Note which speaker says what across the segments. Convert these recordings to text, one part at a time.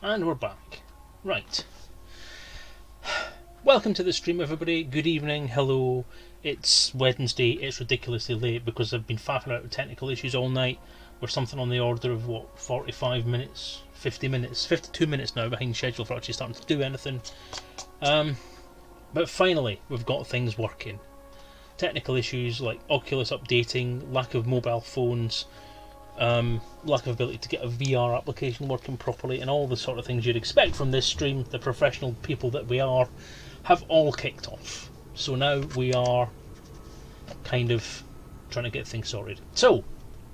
Speaker 1: And we're back. Right. Welcome to the stream, everybody. Good evening, hello. It's Wednesday. It's ridiculously late because I've been faffing out with technical issues all night. We're something on the order of, 45 minutes? 50 minutes? 52 minutes now behind schedule for actually starting to do anything. But finally, we've got things working. Technical issues like Oculus updating, lack of mobile phones, lack of ability to get a VR application working properly, and all the sort of things you'd expect from this stream, the professional people that we are, have all kicked off. So now we are kind of trying to get things sorted. So,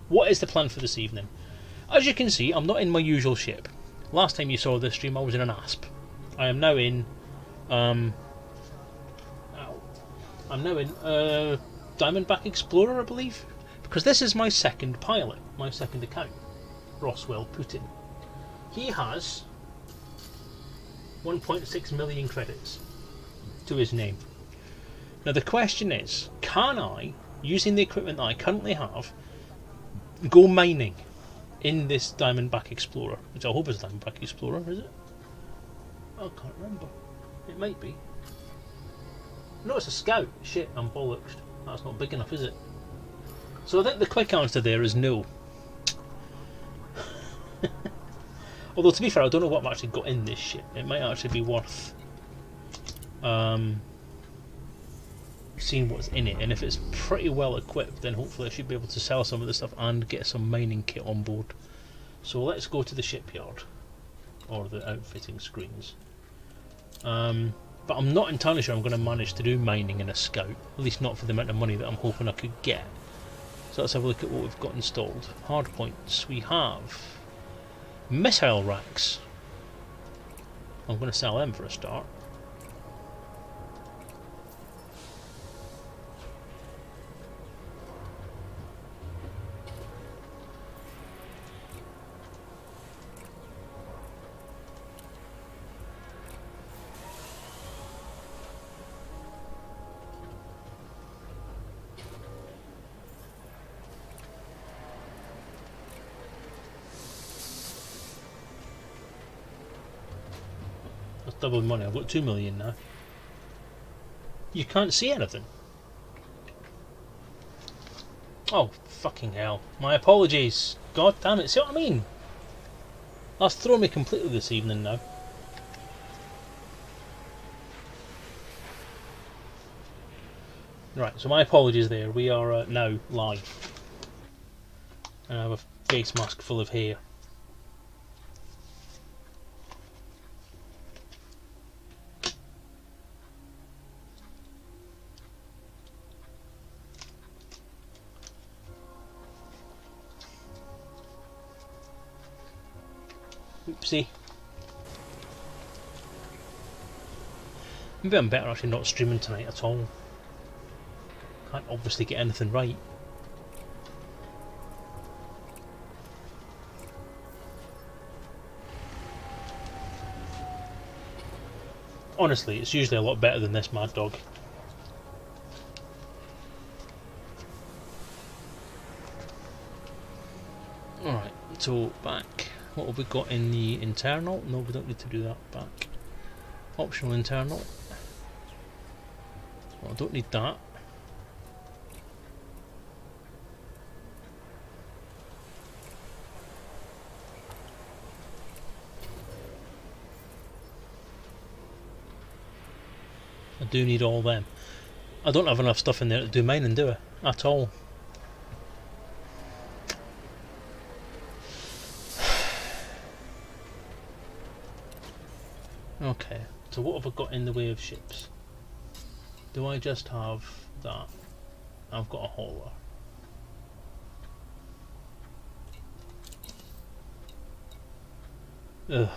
Speaker 1: what is the plan for this evening? As you can see, I'm not in my usual ship. Last time you saw this stream, I was in an Asp. I am now in Diamondback Explorer, I believe, because this is my second pilot, my second account, Roswell Putin. He has 1.6 million credits to his name. Now the question is, can I, using the equipment that I currently have, go mining in this Diamondback Explorer, which I hope is Diamondback Explorer, is it? I can't remember. It might be. No, it's a Scout. Shit, I'm bollocksed. That's not big enough, is it? So I think the quick answer there is no. Although to be fair, I don't know what I've actually got in this ship. It might actually be worth seeing what's in it, and if it's pretty well equipped, then hopefully I should be able to sell some of the stuff and get some mining kit on board. So let's go to the shipyard, or the outfitting screens. But I'm not entirely sure I'm going to manage to do mining in a Scout, at least not for the amount of money that I'm hoping I could get. So let's have a look at what we've got installed. Hardpoints. We have missile racks. I'm going to sell them for a start. Double money. I've got 2 million now. You can't see anything. Oh, fucking hell. My apologies. God damn it. See what I mean? That's thrown me completely this evening now. Right, so my apologies there. We are now live. And I have a face mask full of hair. Oopsie. Maybe I'm better actually not streaming tonight at all. Can't obviously get anything right. Honestly, it's usually a lot better than this mad dog. Alright, so back. What have we got in the internal? No, we don't need to do that. Back. Optional internal. Well, I don't need that. I do need all them. I don't have enough stuff in there to do mining, do I? At all. Okay, so what have I got in the way of ships? Do I just have that? I've got a hauler. Ugh.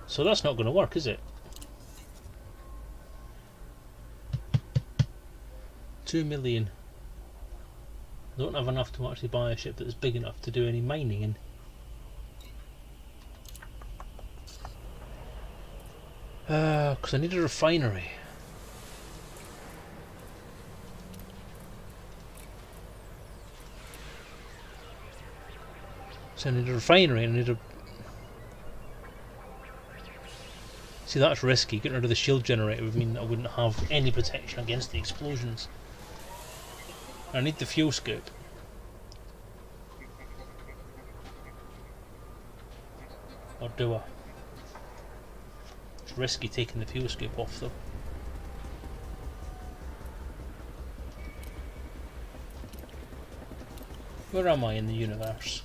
Speaker 1: So that's not going to work, is it? 2 million. I don't have enough to actually buy a ship that's big enough to do any mining in. Because I need a refinery. So I need a refinery and I need a See, that's risky. Getting rid of the shield generator would mean that I wouldn't have any protection against the explosions. I need the fuel scoop. Or do I? It's risky taking the fuel scoop off though. Where am I in the universe?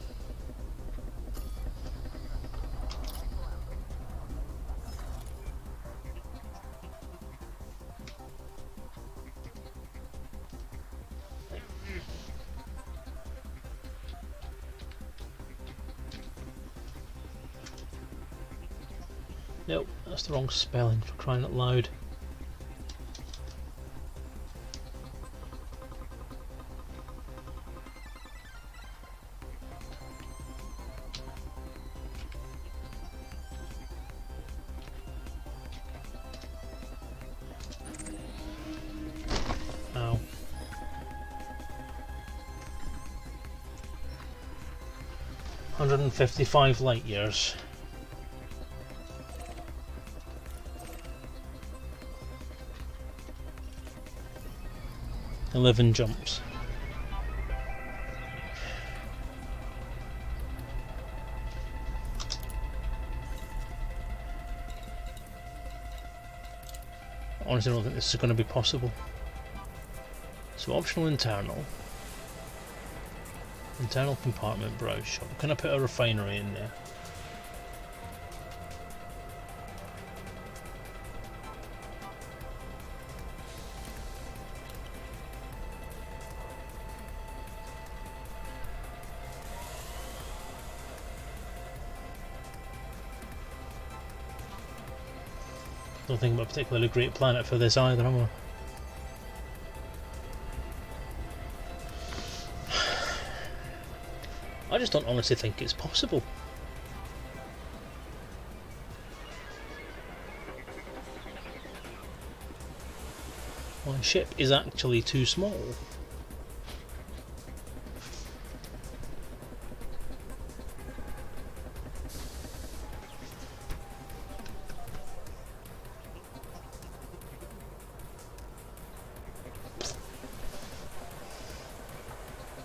Speaker 1: Nope, that's the wrong spelling, for crying out loud. Ow. $155 light years. 11 jumps. I honestly don't think this is going to be possible. So optional internal. Internal compartment browse shop. Can I put a refinery in there? Don't think I'm a particularly great planet for this either, am I? I just don't honestly think it's possible. My ship is actually too small.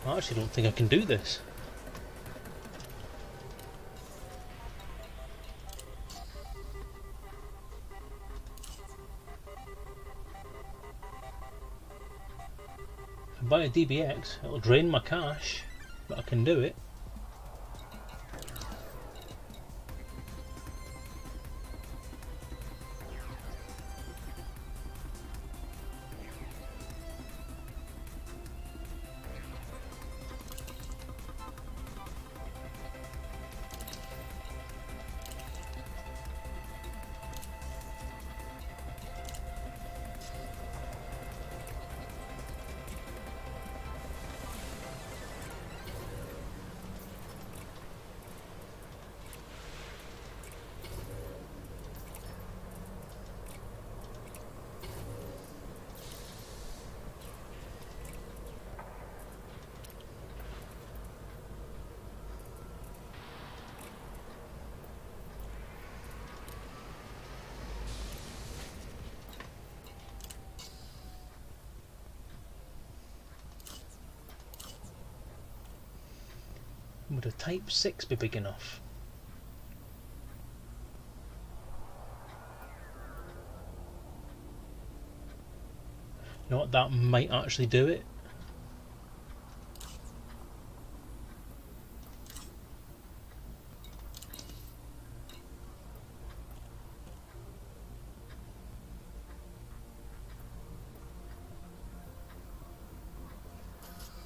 Speaker 1: I actually don't think I can do this. If I buy a DBX, it'll drain my cash, but I can do it. Would a Type 6 be big enough? You know what, that might actually do it.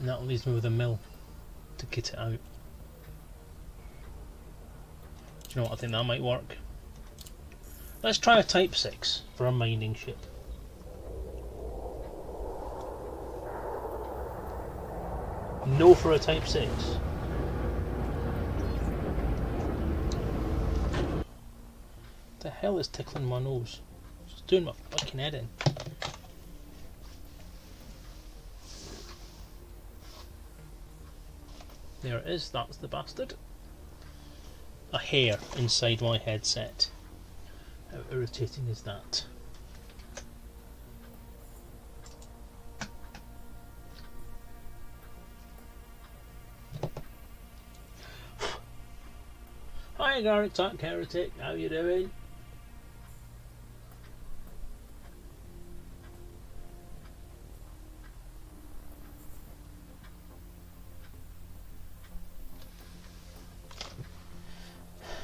Speaker 1: And that leaves me with a mill to kit it out. Do you know what, I think that might work. Let's try a Type 6 for a mining ship. No for a Type 6. What the hell is tickling my nose? It's doing my fucking head in. There it is, that's the bastard. A hair inside my headset. How irritating is that? Hi Garrick Tank Heretic, how you doing?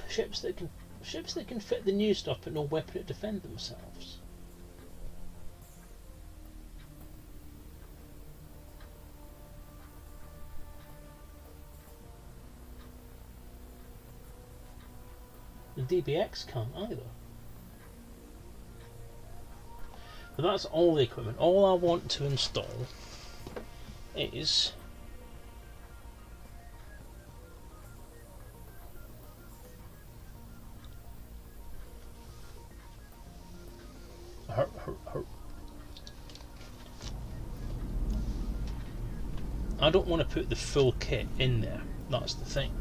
Speaker 1: Ships that can fit the new stuff but no weapon to defend themselves. The DBX can't either. But that's all the equipment. All I want to install is I don't want to put the full kit in there. That's the thing.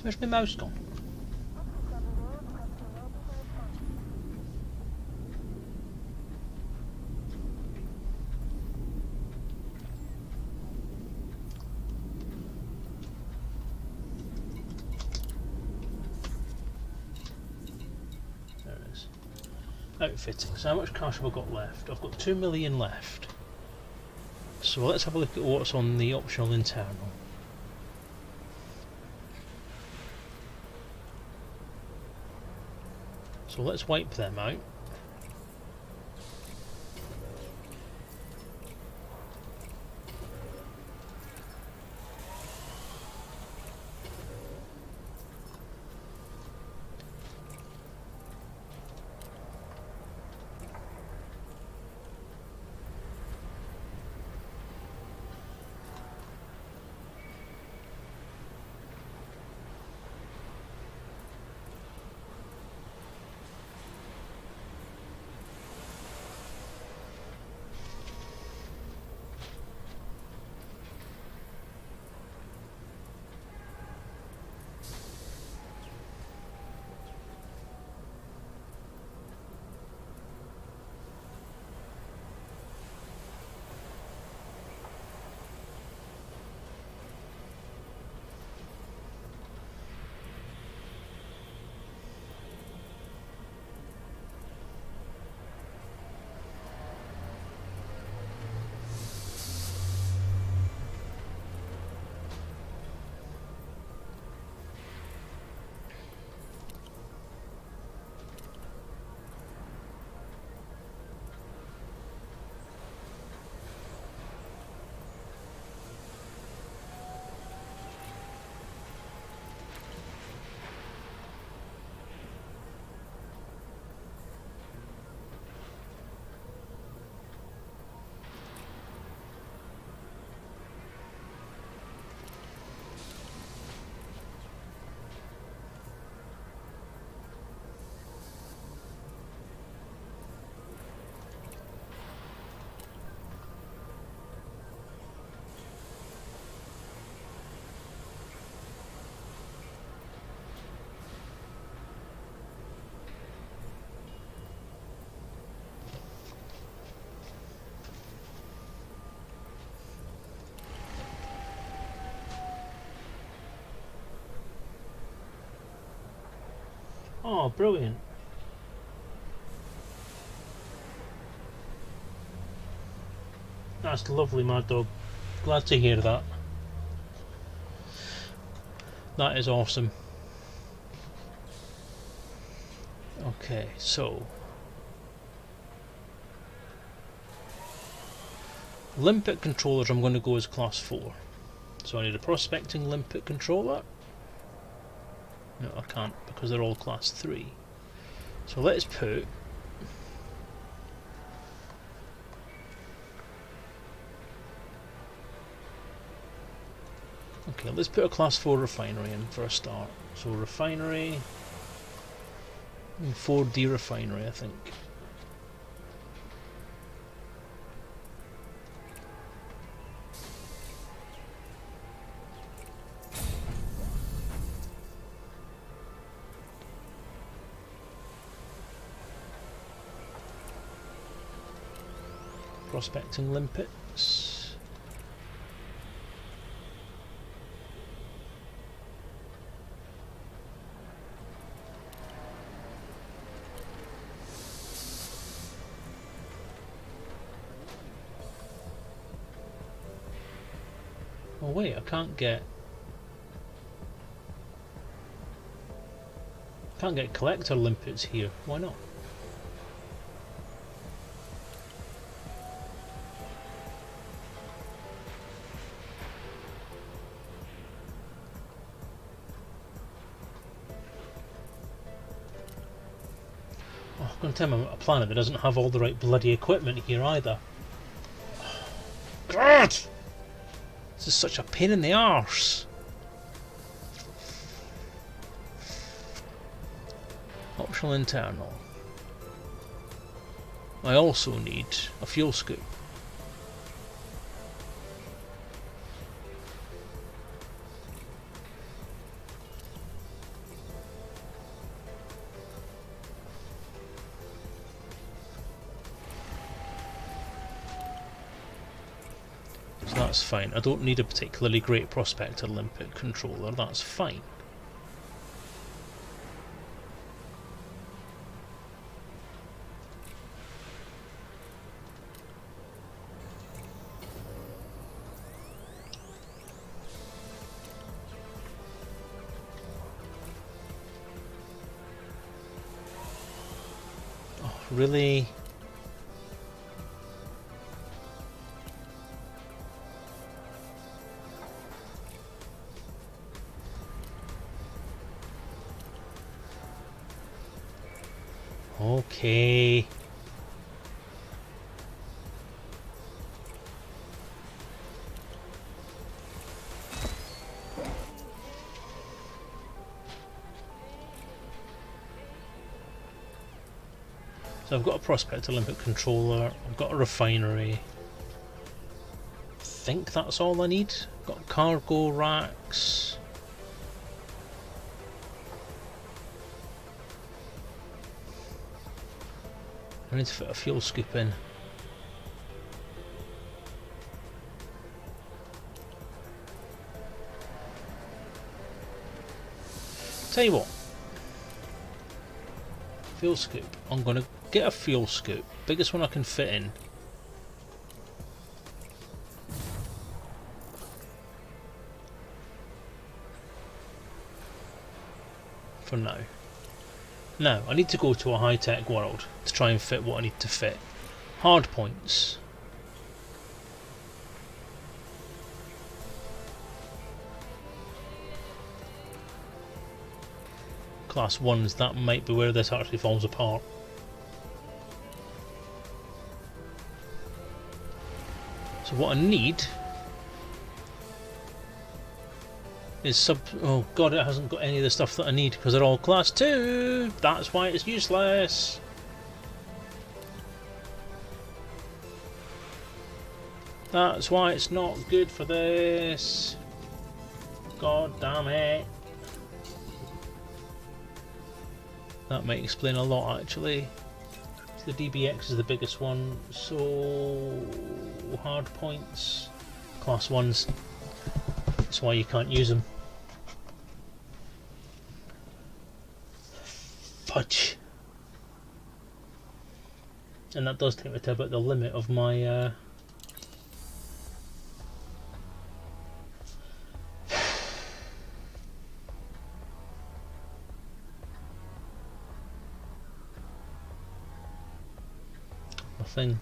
Speaker 1: Where's my mouse gone? There it is. Outfitting. So how much cash have I got left? I've got 2 million left. So let's have a look at what's on the optional internal. So let's wipe them out. Oh, brilliant. That's lovely, Mad Dog. Glad to hear that. That is awesome. Okay, so limpet controllers I'm going to go as class 4. So I need a prospecting limpet controller. No, I can't because they're all class 3. So let's put okay, let's put a class 4 refinery in for a start. So refinery, 4D refinery I think. Prospecting limpets. Oh wait, I can't get collector limpets here. Why not? Oh, I'm going to tell me I'm a planet that doesn't have all the right bloody equipment here either. God! This is such a pain in the arse. Optional internal. I also need a fuel scoop. So that's fine. I don't need a particularly great prospector limpet controller, that's fine. Oh, really? Okay. So I've got a prospector limpet controller, I've got a refinery. I think that's all I need. Got cargo racks. I need to fit a fuel scoop in. Tell you what. Fuel scoop. I'm going to get a fuel scoop. Biggest one I can fit in. For now. Now, I need to go to a high-tech world to try and fit what I need to fit. Hard points. Class 1s, that might be where this actually falls apart. So what I need is oh god, it hasn't got any of the stuff that I need because they're all class 2. That's why it's useless. That's why it's not good for this. God damn it. That might explain a lot actually. The DBX is the biggest one, so hard points, class 1s. That's why you can't use them. Fudge. And that does take me to about the limit of my thing.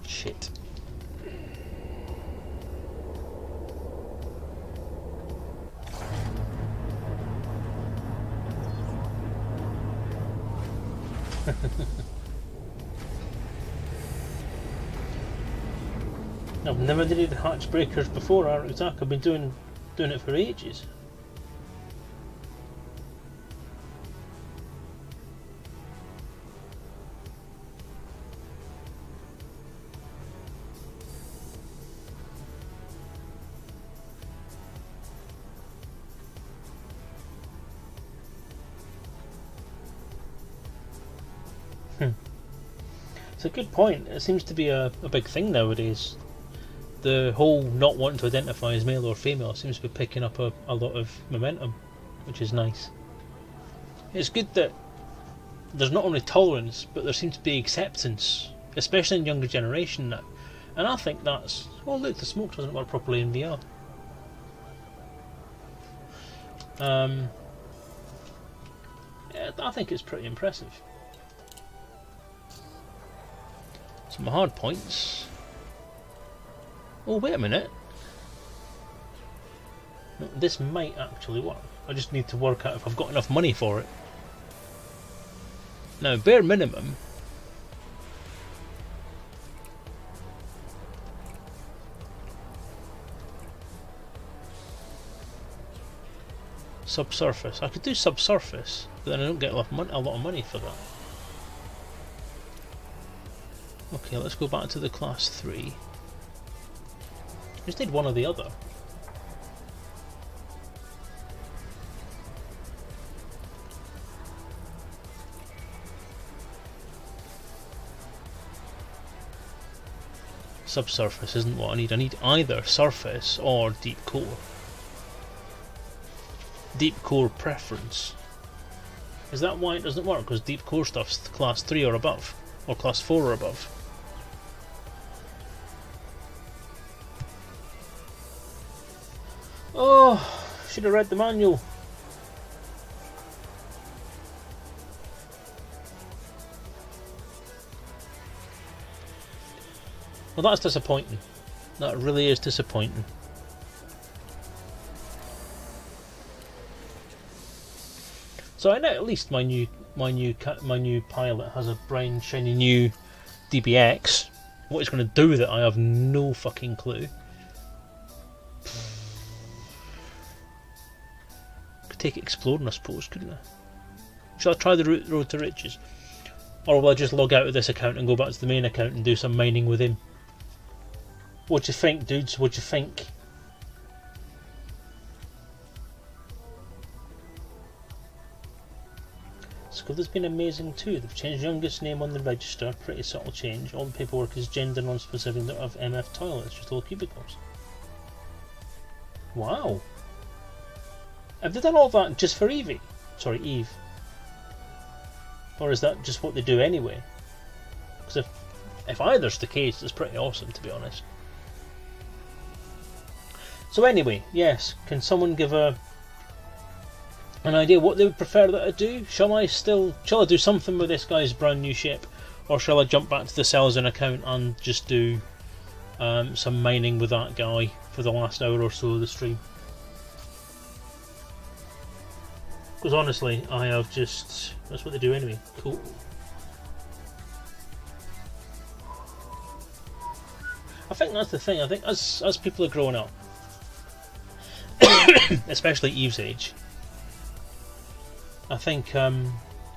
Speaker 1: Shit. I've never did hatch breakers before, Zach. I've been doing it for ages. It's a good point. It seems to be a big thing nowadays. The whole not wanting to identify as male or female seems to be picking up a lot of momentum, which is nice. It's good that there's not only tolerance, but there seems to be acceptance, especially in younger generation now. And I think that's... Oh look, the smoke doesn't work properly in VR. Yeah, I think it's pretty impressive. Some hard points. Oh, wait a minute. No, this might actually work. I just need to work out if I've got enough money for it. Now, bare minimum... Subsurface. I could do subsurface, but then I don't get a lot of money for that. Okay, let's go back to the class 3. Just need one or the other. Subsurface isn't what I need. I need either surface or deep core. Deep core preference. Is that why it doesn't work? Because deep core stuff's class 3 or above, or class 4 or above. Oh, should have read the manual. Well, that's disappointing. That really is disappointing. So I know at least my new pilot has a bright shiny new DBX. What it's going to do with it, I have no fucking clue. Could take it exploring, I suppose, couldn't I? Shall I try the road to riches, or will I just log out of this account and go back to the main account and do some mining with him? What do you think, dudes? What do you think? School has been amazing too. They've changed youngest name on the register, pretty subtle change. All the paperwork is gender non-specific of MF toilets, just little cubicles. Wow. Have they done all that just for Evie? Sorry, Eve. Or is that just what they do anyway? Because if either's the case, it's pretty awesome, to be honest. So anyway, yes, can someone give an idea what they would prefer that I do? Shall I do something with this guy's brand new ship, or shall I jump back to the Selezen account and just do some mining with that guy for the last hour or so of the stream? Because honestly, I have just... that's what they do anyway. Cool. I think that's the thing. I think as people are growing up, especially Eve's age, I think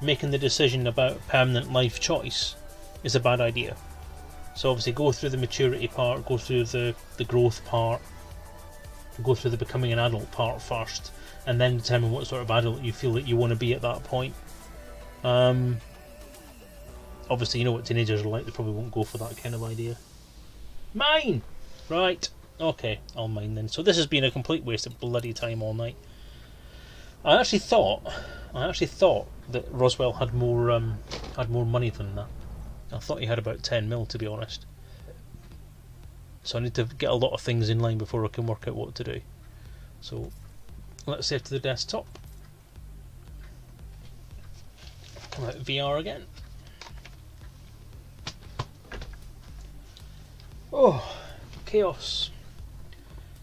Speaker 1: making the decision about permanent life choice is a bad idea. So obviously go through the maturity part, go through the growth part, go through the becoming an adult part first, and then determine what sort of adult you feel that you want to be at that point. Obviously you know what teenagers are like, they probably won't go for that kind of idea. Mine! Right, okay, I'll mine then. So this has been a complete waste of bloody time all night. I actually thought that Roswell had more money than that. I thought he had about 10 mil, to be honest. So I need to get a lot of things in line before I can work out what to do. So let's save to the desktop. Come out VR again. Oh, chaos.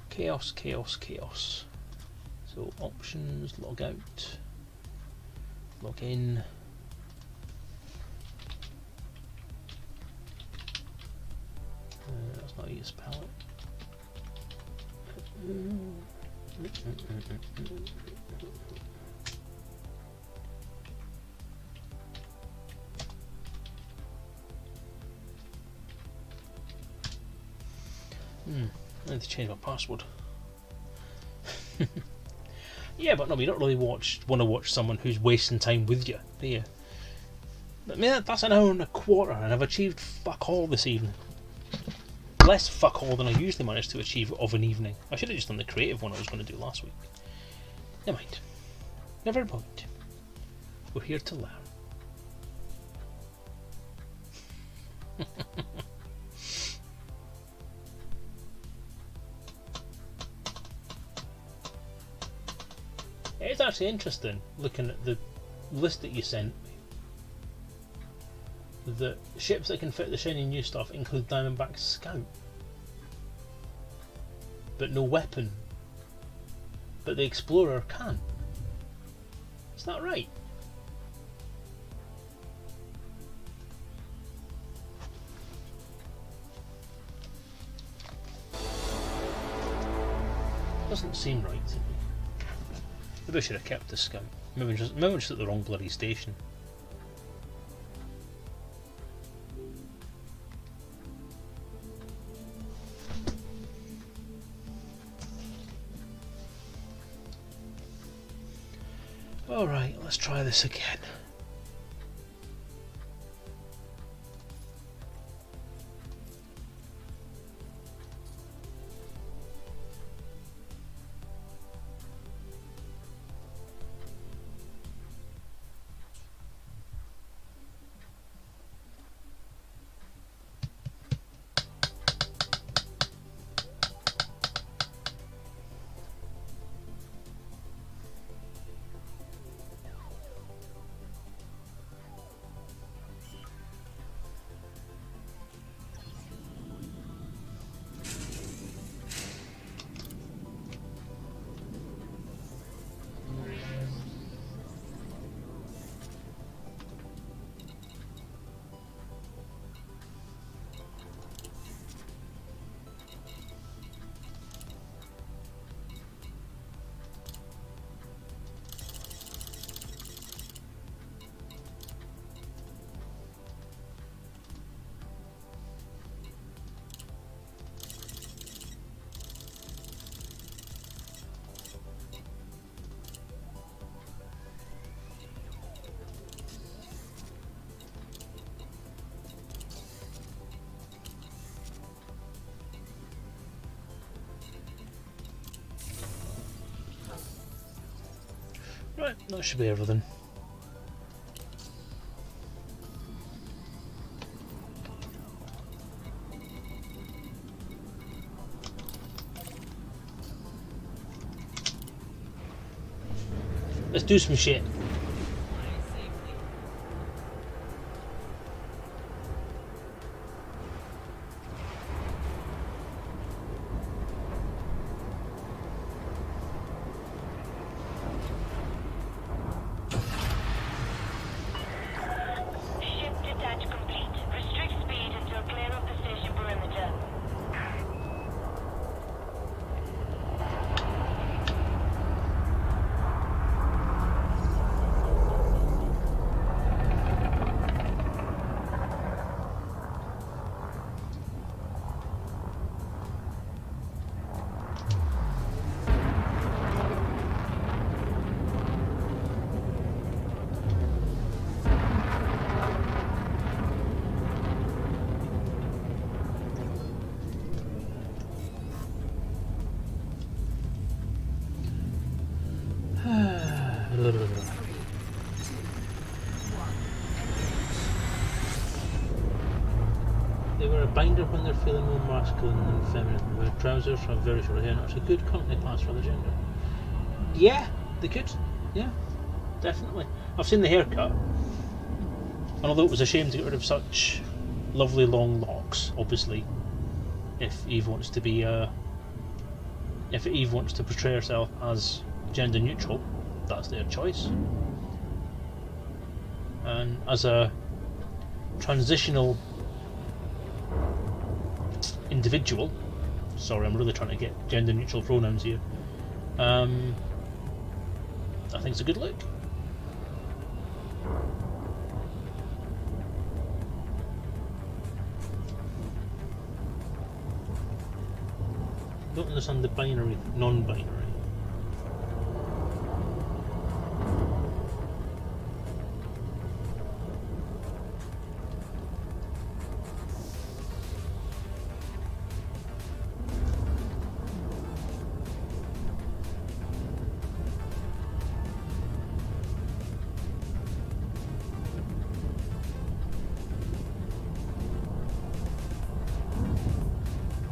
Speaker 1: Chaos, chaos, chaos. So options, log out, log in. That's not use palette. I need to change my password. Yeah, but no, you don't really want to watch someone who's wasting time with you, do you? I mean, that's an hour and a quarter, and I've achieved fuck all this evening. Less fuck all than I usually manage to achieve of an evening. I should have just done the creative one I was going to do last week. Never mind. Never mind. We're here to learn. It's actually interesting looking at the list that you sent me. The ships that can fit the shiny new stuff include Diamondback Scout, but no weapon. But the Explorer can. Is that right? Doesn't seem right to me. Maybe I should have kept the Scout. Maybe I'm just at the wrong bloody station. Alright, let's try this again. Right, that should be everything. Let's do some shit. They wear a binder when they're feeling more masculine than feminine. They wear trousers from very short hair. That's a good company class for the gender. Yeah, they could. Yeah, definitely. I've seen the haircut. And although it was a shame to get rid of such lovely long locks, obviously, if Eve wants to be, if Eve wants to portray herself as gender neutral, that's their choice. And as a transitional individual, sorry, I'm really trying to get gender neutral pronouns here, I think it's a good look. Don't understand the binary, non-binary.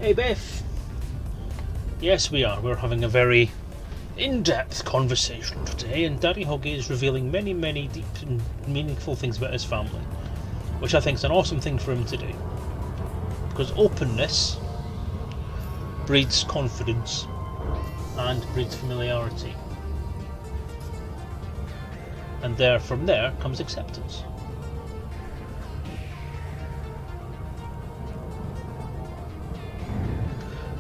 Speaker 1: Hey Beth! Yes, we are. We're having a very in-depth conversation today, and Daddy Hoggy is revealing many, many deep and meaningful things about his family, which I think is an awesome thing for him to do. Because openness breeds confidence and breeds familiarity. And from there comes acceptance.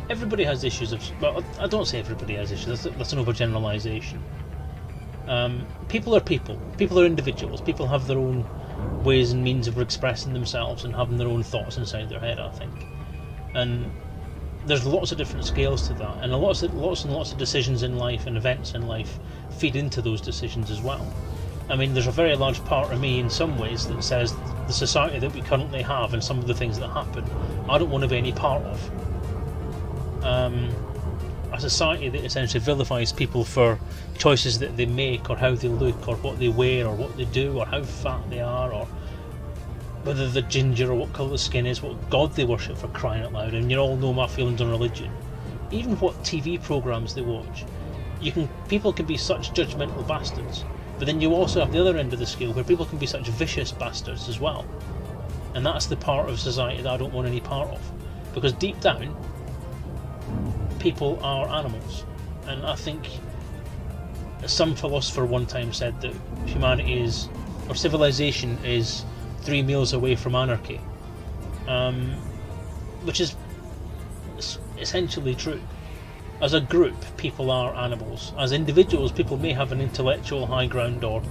Speaker 1: Everybody has issues well, I don't say everybody has issues, that's an overgeneralisation. People are people. People are individuals. People have their own ways and means of expressing themselves and having their own thoughts inside their head, I think. And there's lots of different scales to that, and lots and lots of decisions in life and events in life feed into those decisions as well. I mean, there's a very large part of me in some ways that says the society that we currently have and some of the things that happen, I don't want to be any part of. A society that essentially vilifies people for choices that they make, or how they look, or what they wear, or what they do, or how fat they are, or whether they're ginger, or what colour the skin is, what god they worship, for crying out loud. And you all know my feelings on religion. Even what TV programmes they watch. People can be such judgmental bastards, but then you also have the other end of the scale where people can be such vicious bastards as well. And that's the part of society that I don't want any part of. Because deep down, people are animals. And I think some philosopher one time said that civilization is 3 meals away from anarchy, which is essentially true. As a group, people are animals. As individuals, people may have an intellectual high ground or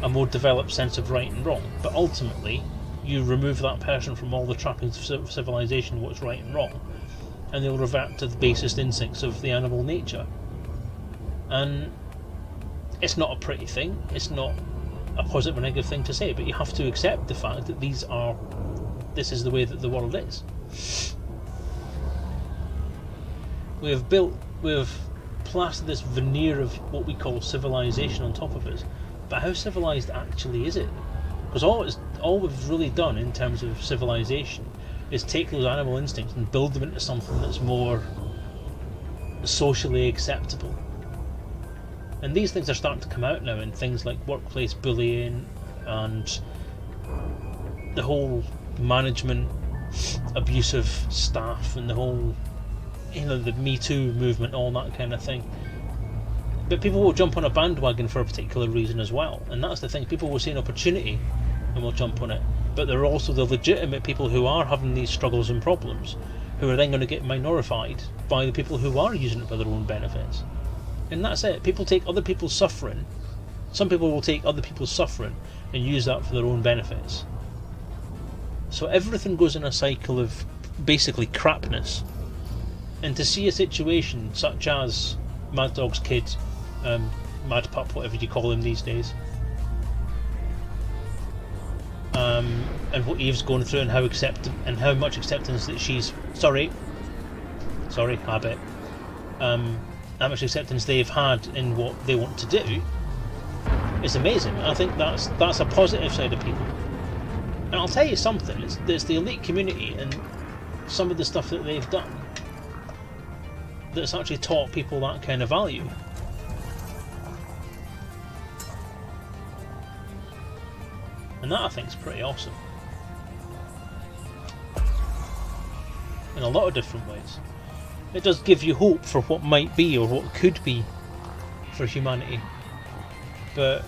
Speaker 1: a more developed sense of right and wrong, but ultimately you remove that person from all the trappings of civilization, what's right and wrong, and they'll revert to the basest instincts of the animal nature. And it's not a pretty thing, it's not a positive or negative thing to say, but you have to accept the fact that this is the way that the world is. We have plastered this veneer of what we call civilization on top of us, but how civilized actually is it? Because all we've really done in terms of civilization is take those animal instincts and build them into something that's more socially acceptable. And these things are starting to come out now in things like workplace bullying and the whole management abuse of staff and the whole, the Me Too movement, all that kind of thing. But people will jump on a bandwagon for a particular reason as well, and that's the thing. People will see an opportunity and will jump on it. But there are also the legitimate people who are having these struggles and problems, who are then going to get minorified by the people who are using it for their own benefits. And that's it. People take other people's suffering. Some people will take other people's suffering and use that for their own benefits. So everything goes in a cycle of basically crapness. And to see a situation such as Mad Dog's kid, Mad Pup, whatever you call him these days, and what Eve's going through, and how much acceptance that she's sorry habit, how much acceptance they've had in what they want to do is amazing. I think that's a positive side of people. And I'll tell you something, it's the elite community and some of the stuff that they've done that's actually taught people that kind of value. And that I think is pretty awesome. In a lot of different ways. It does give you hope for what might be or what could be for humanity. But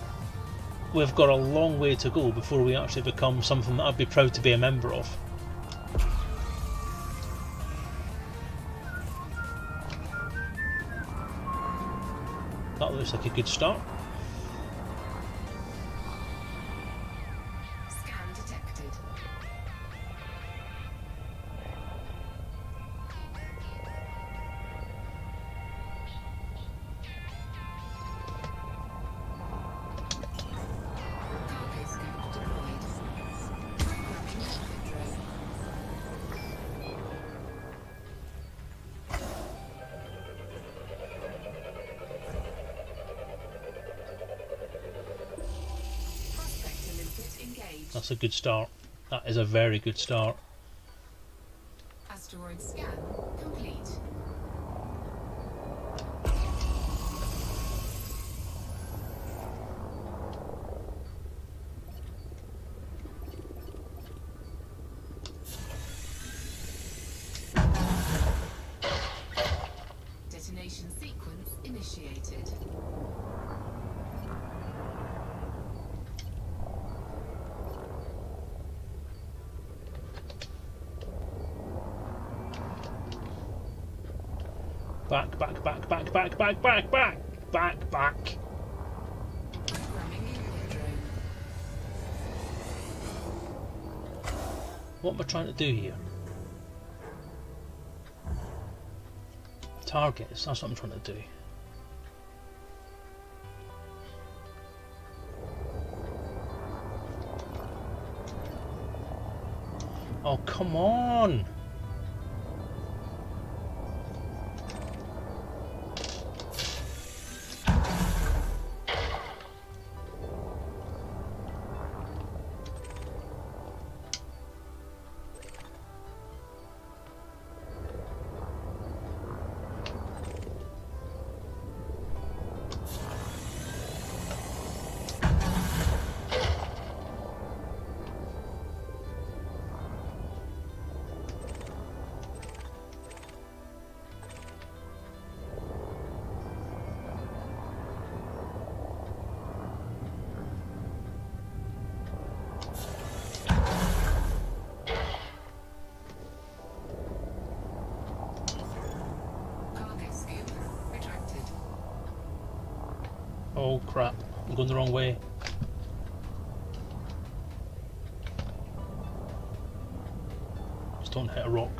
Speaker 1: we've got a long way to go before we actually become something that I'd be proud to be a member of. That looks like a good start.
Speaker 2: Scan detected. Cargo scope deployed. Programming hydro. Prospect limpet engaged.
Speaker 1: That's a good start. That is a very good start.
Speaker 2: Asteroid scan complete. Detonation sequence initiated.
Speaker 1: Back.
Speaker 2: Programming input drone.
Speaker 1: What am I trying to do here? Targets, that's what I'm trying to do. Oh, come on!
Speaker 2: Cargo scoop retracted.
Speaker 1: Oh crap, I'm going the wrong way. Just don't hit a rock.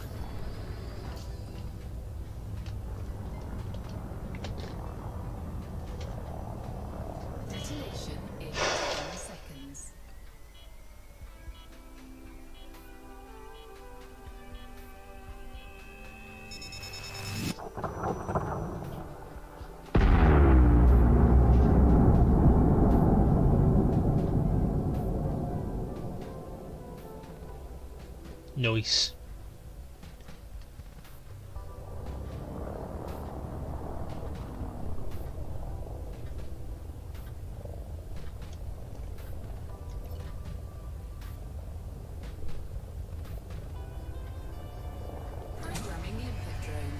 Speaker 2: Detonation in 10 seconds.
Speaker 1: Nice.
Speaker 2: Programming input drone.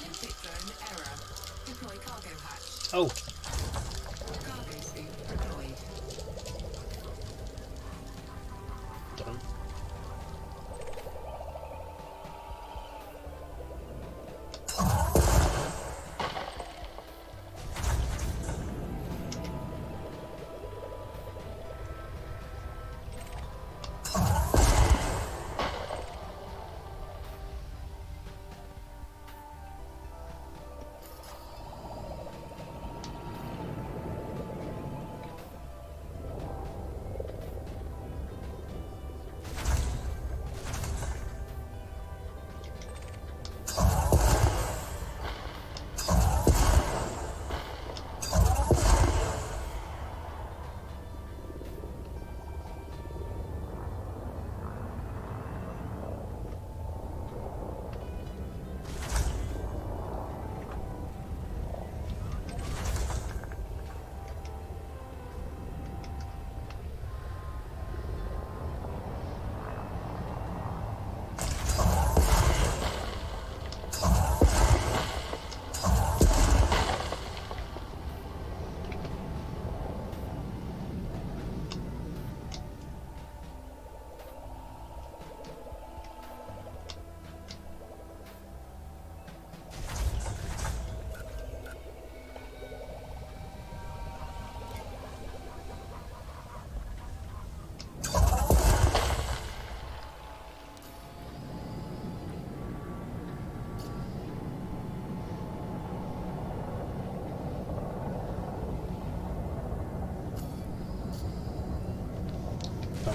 Speaker 2: Limpet drone error. Deploy cargo hatch.
Speaker 1: Oh,
Speaker 2: Cargo scoop deployed.
Speaker 1: done.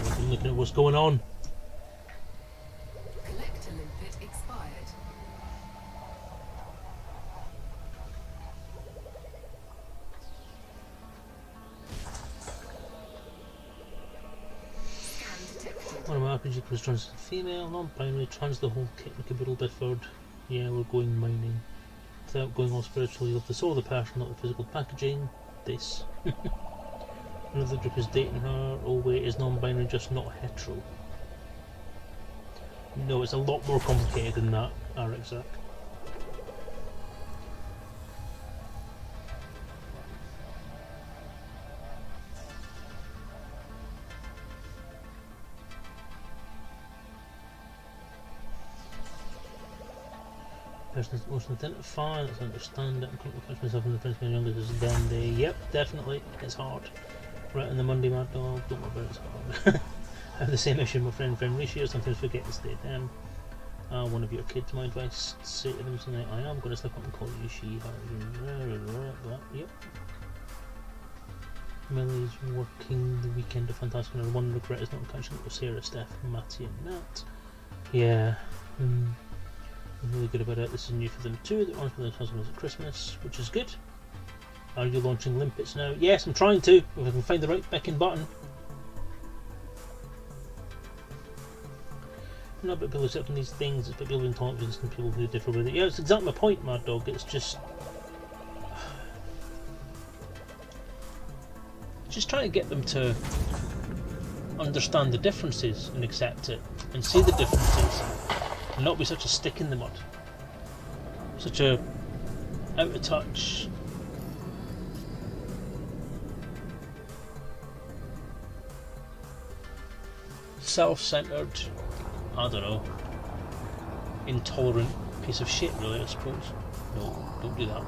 Speaker 1: I'm looking at what's going on.
Speaker 2: Collector limpet expired. Scan detected.
Speaker 1: One of my RPG was trans female, non-binary, trans the whole kit and caboodle Bifford. Yeah, we're going mining. Without going all spiritual, you love the soul of the person, not the physical packaging. This. Another group is dating her. Oh wait, is non-binary just not hetero? No, it's a lot more complicated than that, Arizak. Person is most identify, let's understand it. I'm currently catching myself in the Prince of Youngest is then day. Yep, definitely, it's hard. Right on the Monday Mad Dog, don't worry about it, it's hard. I have the same issue with my friend Ratio, sometimes forget to stay them. One of your kids, my advice, say to them tonight, I am going to slip up and call you she, yep. Millie's working the weekend of Fantastic, and one regret is not catching up with Sarah, Steph, Matty and Nat. Yeah, I'm really good about it. This is new for them too, that runs for their husbands at Christmas, which is good. Are you launching limpets now? Yes, I'm trying to, if I can find the right becking button. Not about people accepting these things, it's about building confidence in people who differ with it. Yeah, it's exactly my point, Mad Dog. It's just trying to get them to understand the differences and accept it and see the differences and not be such a stick in the mud, such a out of touch, self-centered, I don't know, intolerant piece of shit, really, I suppose. No, don't do that.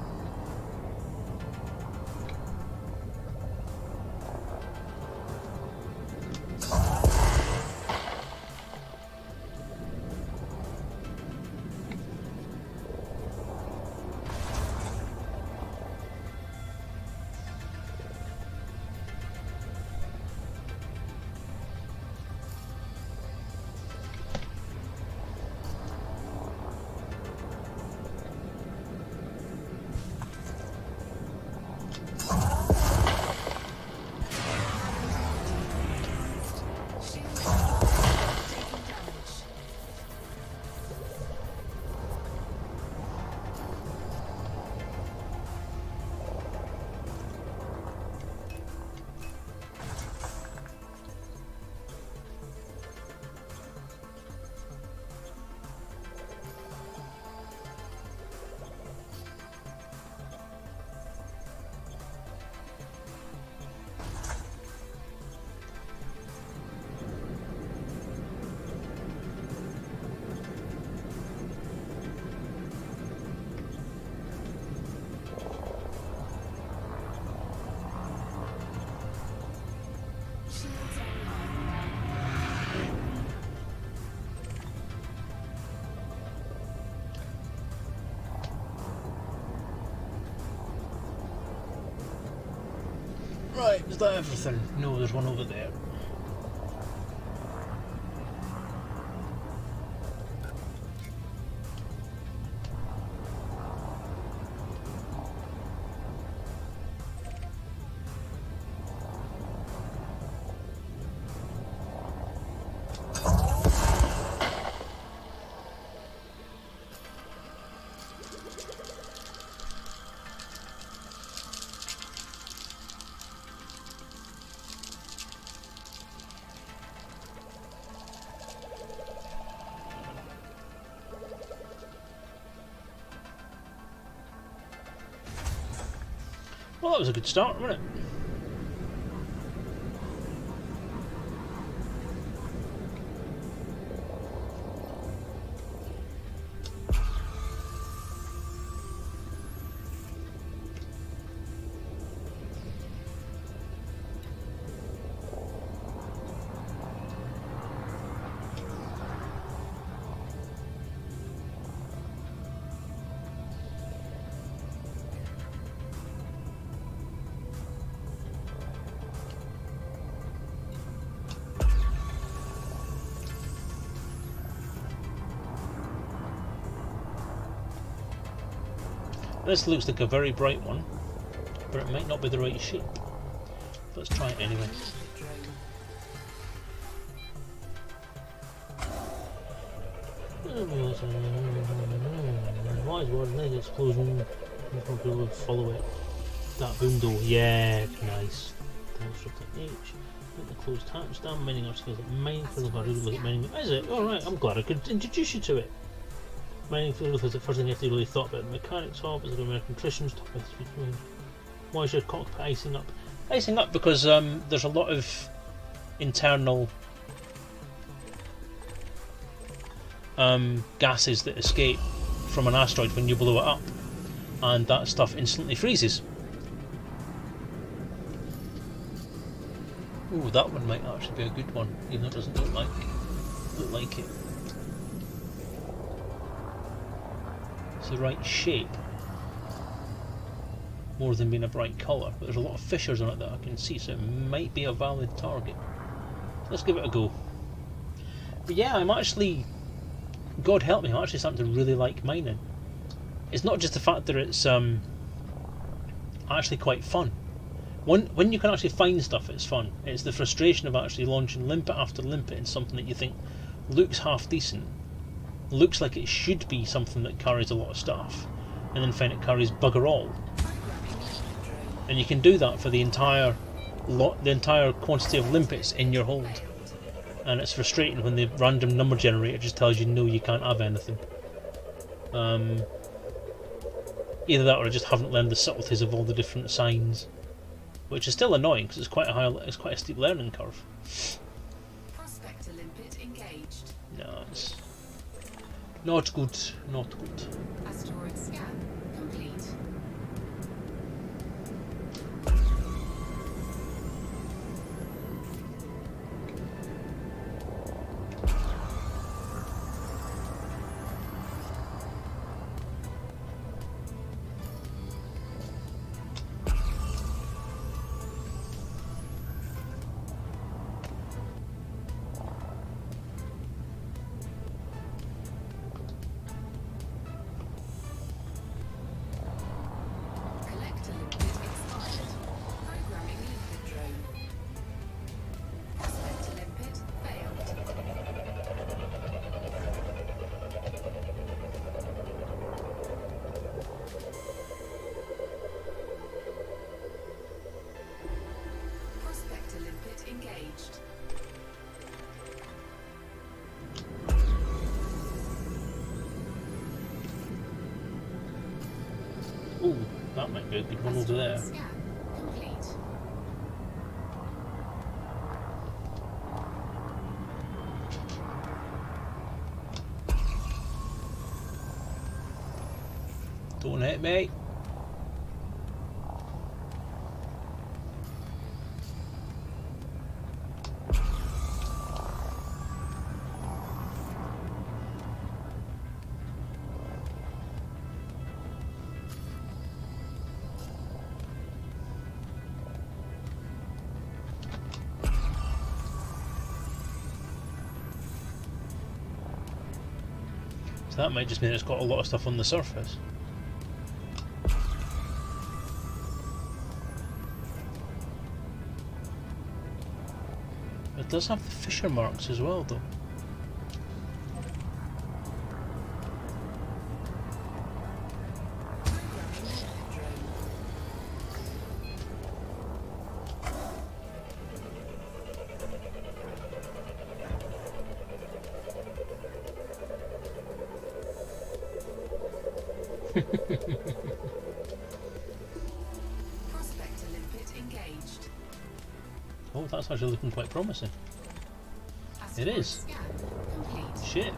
Speaker 1: Right, is that everything? No, there's one over there. Well, that was a good start, wasn't it? This looks like a very bright one, but it might not be the right shape. Let's try it anyway. Why is one nice explosion? People follow it. That boom door, yeah, nice. Thanks for the H. Let the closed hatch down, mining our skills at mining field of a really look at mining. Is it? Alright, I'm glad I could introduce you to it. Mining field is the first thing you have to really thought about. The mechanics of is the American traditions. Why is your cockpit icing up? Icing up because there's a lot of internal gases that escape from an asteroid when you blow it up, and that stuff instantly freezes. Ooh, that one might actually be a good one, even though it doesn't look like it. It's the right shape, more than being a bright colour, but there's a lot of fissures on it that I can see, so it might be a valid target. Let's give it a go. But yeah, I'm actually, God help me, I'm actually starting to really like mining. It's not just the fact that it's actually quite fun. When you can actually find stuff, it's fun. It's the frustration of actually launching limpet after limpet in something that you think looks half decent, looks like it should be something that carries a lot of stuff, and then find it carries bugger all. And you can do that for the entire quantity of limpets in your hold. And it's frustrating when the random number generator just tells you no, you can't have anything. Either that, or I just haven't learned the subtleties of all the different signs, which is still annoying because it's quite a steep learning curve.
Speaker 2: Prospector limpet engaged.
Speaker 1: No, it's not good. Not good.
Speaker 2: Asteroid scan complete. Collector limpet expired. Programming limpet drone. Prospector limpet failed. Prospector limpet engaged.
Speaker 1: Ooh, that might be a good one over there.
Speaker 2: Scan complete.
Speaker 1: Don't hit me. So that might just mean it's got a lot of stuff on the surface. It does have the fissure marks as well, though.
Speaker 2: Programming limpet drone. Prospector limpet engaged.
Speaker 1: Oh, that's actually looking quite promising.
Speaker 2: Asteroid
Speaker 1: is.
Speaker 2: Scan complete.
Speaker 1: Shit.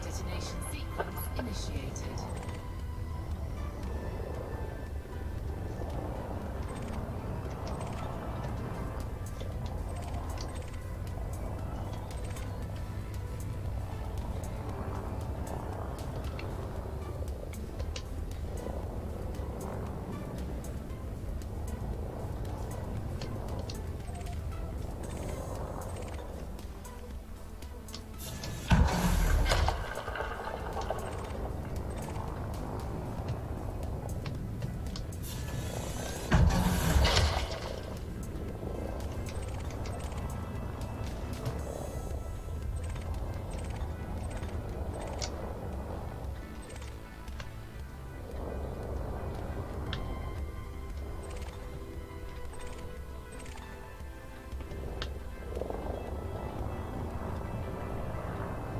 Speaker 2: Detonation sequence initiated.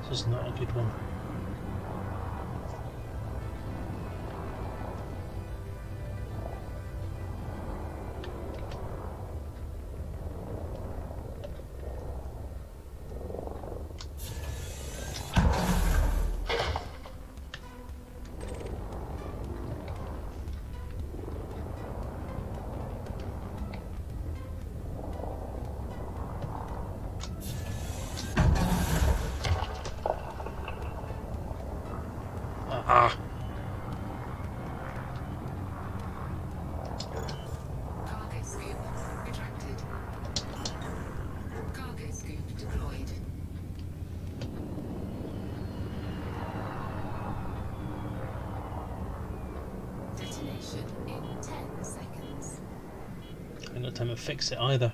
Speaker 1: This is not a good one. Ah!
Speaker 2: Cargo scoop retracted. Cargo scoop deployed. Detonation in 10 seconds.
Speaker 1: I ain't got time to fix it either.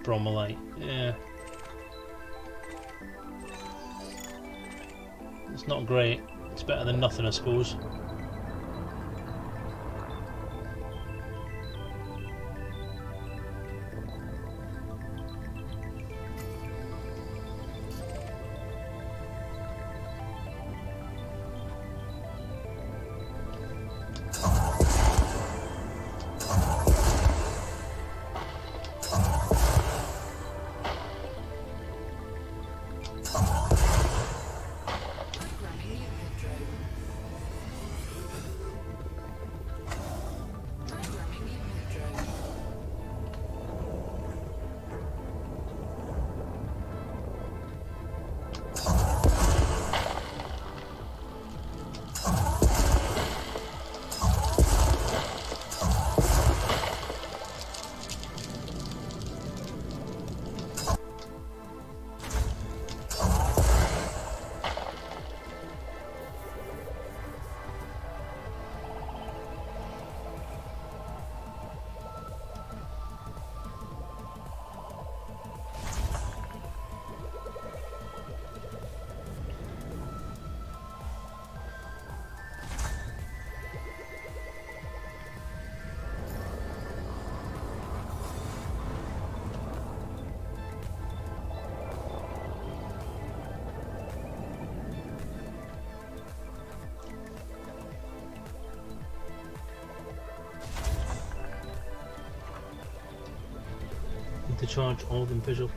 Speaker 1: Bromolite, yeah. It's not great. It's better than nothing, I suppose.
Speaker 2: Programming liquid drone. Programming liquid drone.
Speaker 1: Need to charge all of them visual.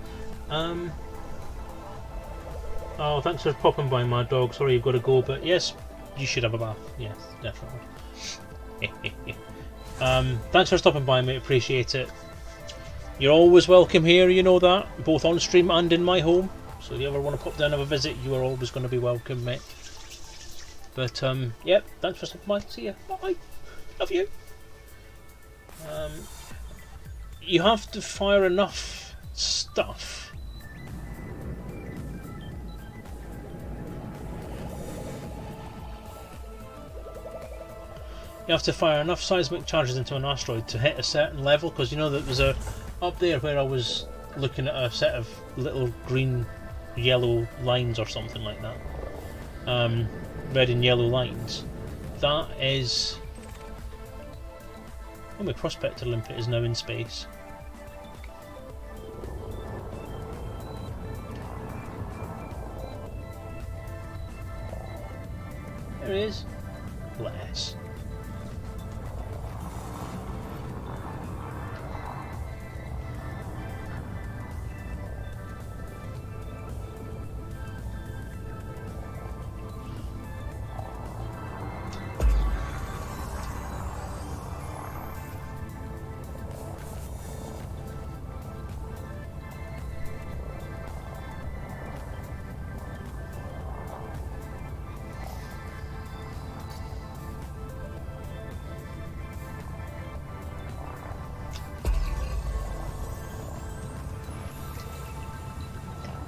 Speaker 1: Oh, thanks for popping by, my dog. Sorry you've got to go, but yes, you should have a bath. Yes, definitely. Thanks for stopping by, mate. Appreciate it. You're always welcome here, you know that, both on stream and in my home. So if you ever want to pop down and have a visit, you are always going to be welcome, mate. But yep, thanks for stopping by. See ya. Bye. Love you. You have to fire enough stuff. You have to fire enough seismic charges into an asteroid to hit a certain level, because you know that there's a up there where I was looking at a set of little green yellow lines or something like that, red and yellow lines. That is, oh, my prospector limpet is now in space. There it is. Bless.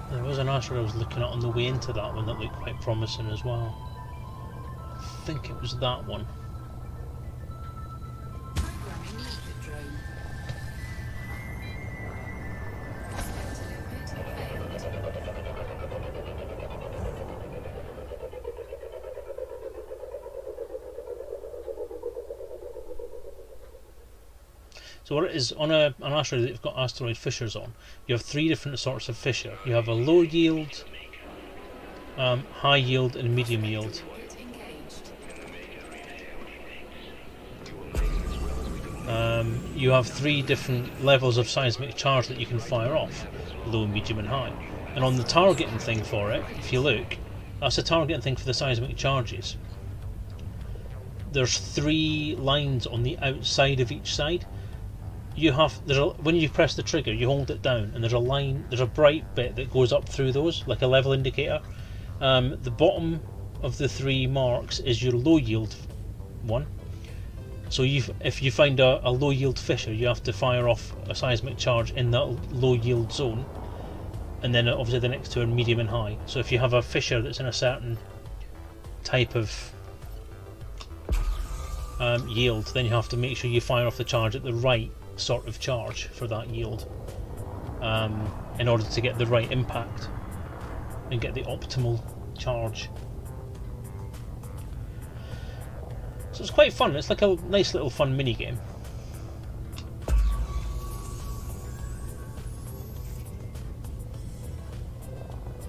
Speaker 1: There was an asteroid I was looking at on the way into that one that looked quite promising as well. I think it was that one.
Speaker 2: Programming liquid drone. Prospector limpet failed.
Speaker 1: So what it is, on an asteroid that you've got asteroid fissures on, you have three different sorts of fissure. You have a low yield, high yield, and medium yield. You have three different levels of seismic charge that you can fire off: low, medium, and high. And on the targeting thing for it, if you look, that's the targeting thing for the seismic charges. There's three lines on the outside of each side. When you press the trigger, you hold it down, and there's a line, there's a bright bit that goes up through those, like a level indicator. The bottom of the three marks is your low yield one. So if you find a low yield fissure, you have to fire off a seismic charge in that low yield zone, and then obviously the next two are medium and high. So if you have a fissure that's in a certain type of yield, then you have to make sure you fire off the charge at the right sort of charge for that yield, in order to get the right impact and get the optimal charge. So it's quite fun. It's like a nice little fun mini game.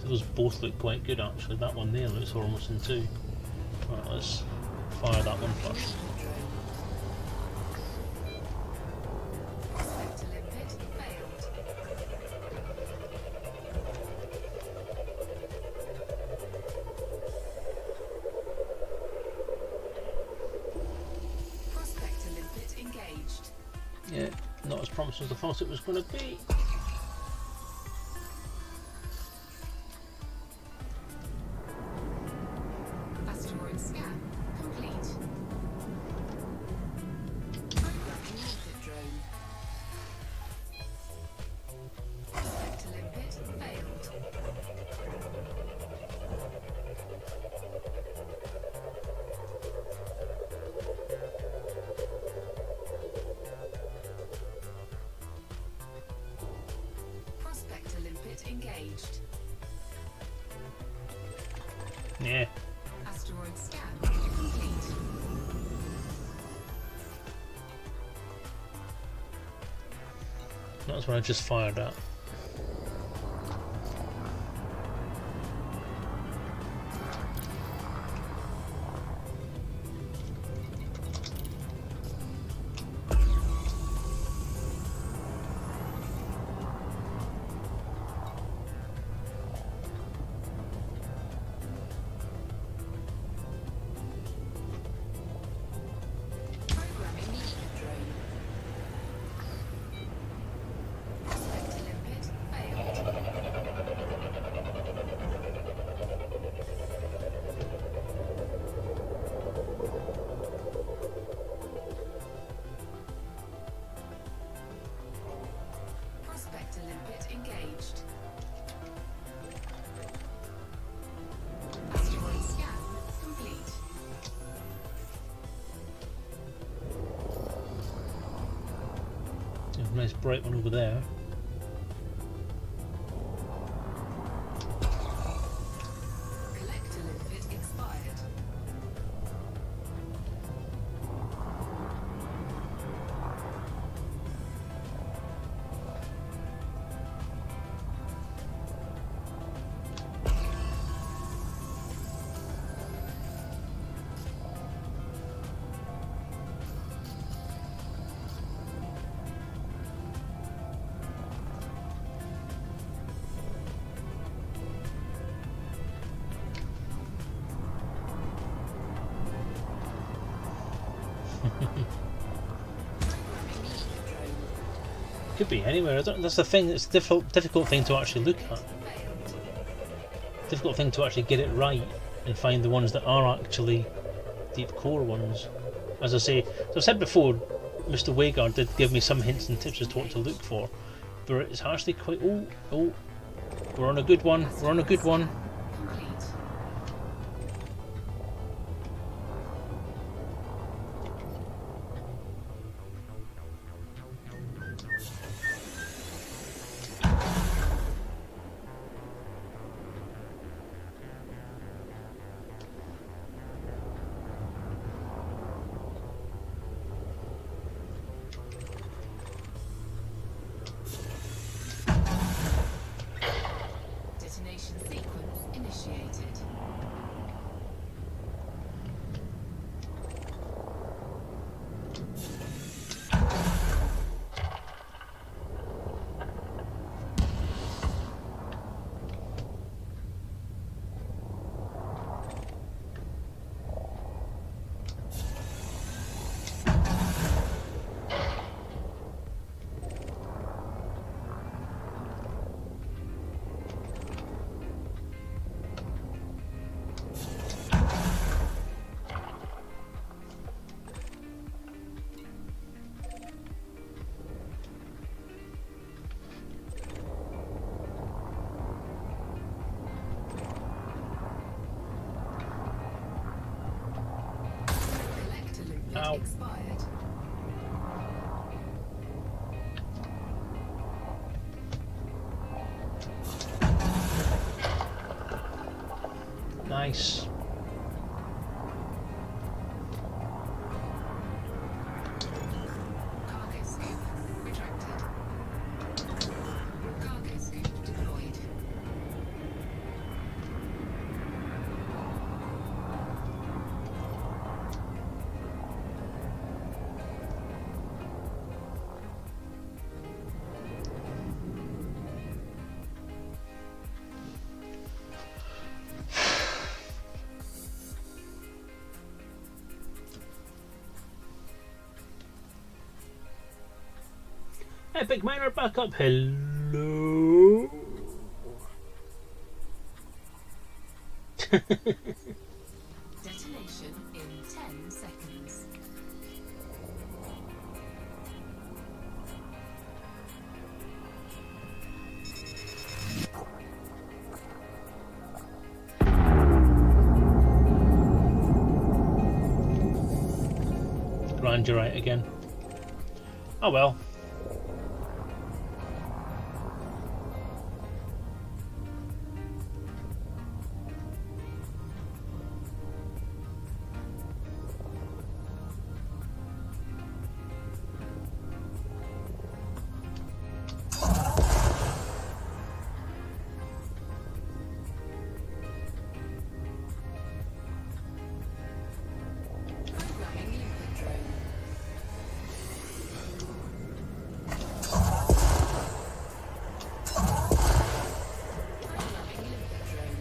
Speaker 1: So those both look quite good actually. That one there looks almost in two. Right, let's fire that one first. Yeah, not as promising as I thought it was going to be.
Speaker 2: Asteroid scan complete. Programming limpet drone. Prospector limpet failed. Prospector limpet engaged.
Speaker 1: Yeah.
Speaker 2: Asteroid scan complete.
Speaker 1: That's what I just fired at.
Speaker 2: Programming limpet drone. Prospector limpet failed. Prospector limpet engaged. Asteroid scan complete.
Speaker 1: There's a nice bright one over there.
Speaker 2: Collector limpet expired. Programming limpet drone.
Speaker 1: Could be anywhere. That's the thing. It's a difficult thing to actually look at.
Speaker 2: Failed.
Speaker 1: Difficult thing to actually get it right and find the ones that are actually deep core ones. As I say, as I said before, Mr. Waygard did give me some hints and tips as to what to look for, but it's actually quite. Oh, we're on a good one. We're on a good one.
Speaker 2: Complete. Collector limpet
Speaker 1: Ow.
Speaker 2: expired.
Speaker 1: Nice.
Speaker 2: Cargo scoop retracted. Cargo scoop deployed.
Speaker 1: Epic Miner back up. Hello.
Speaker 2: Detonation in 10 seconds.
Speaker 1: Grand, you're right again. Oh well.
Speaker 2: Programming limpet drone. Programming limpet drone.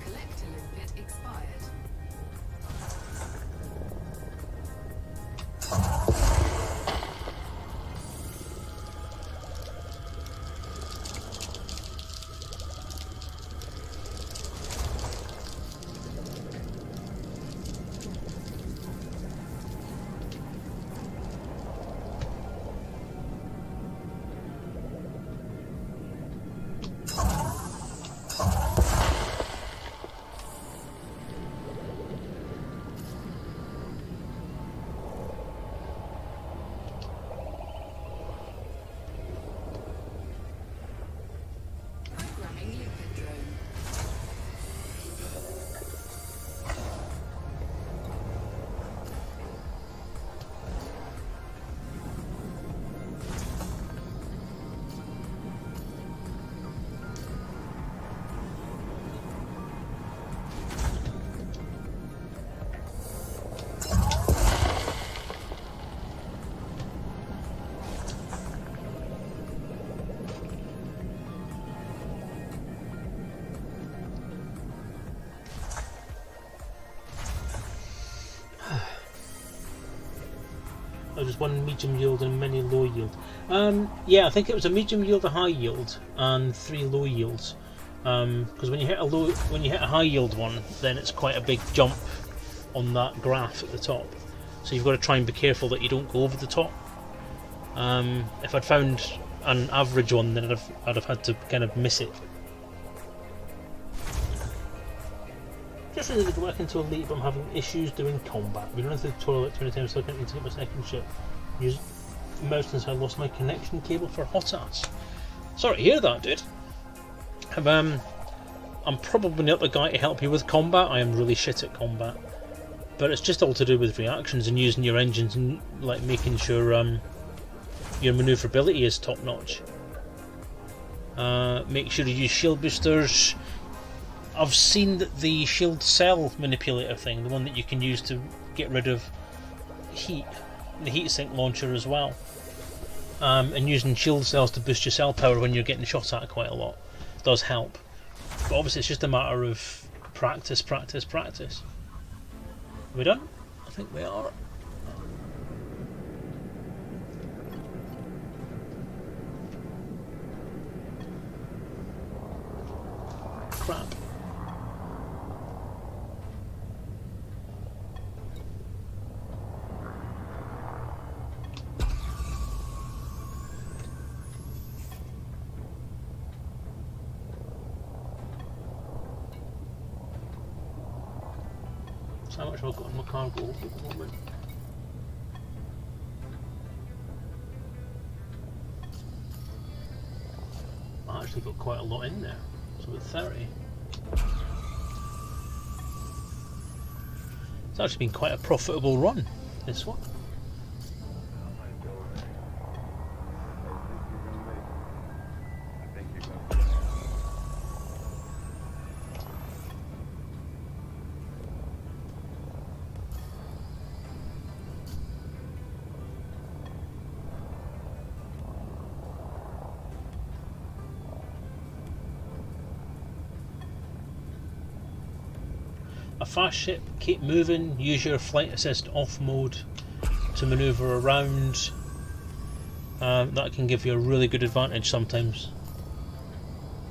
Speaker 2: Collector limpet expired. Programming limpet drone.
Speaker 1: There was one medium yield and many low yield. Yeah, I think it was a medium yield, a high yield, and 3 low yields. Because when you hit a high yield one, then it's quite a big jump on that graph at the top. So you've got to try and be careful that you don't go over the top. If I'd found an average one, then I'd have had to kind of miss it. Just really to go back into Elite, but I'm having issues doing combat. I've been running through the toilet 20 times, so I can't need to get my second ship. Use mouse since I lost my connection cable for hot ass. Sorry to hear that, dude. I'm probably not the guy to help you with combat. I am really shit at combat. But it's just all to do with reactions and using your engines and like making sure your manoeuvrability is top notch. Make sure you use shield boosters. I've seen that the shield cell manipulator thing, the one that you can use to get rid of heat, the heatsink launcher as well, and using shield cells to boost your cell power when you're getting shot at quite a lot does help. But obviously it's just a matter of practice. Are we done? I think we are. Crap. So how much have I got in my cargo at the moment? I actually got quite a lot in there. So with 30. It's actually been quite a profitable run, this one. A fast ship, keep moving, use your flight assist off mode to manoeuvre around. That can give you a really good advantage sometimes.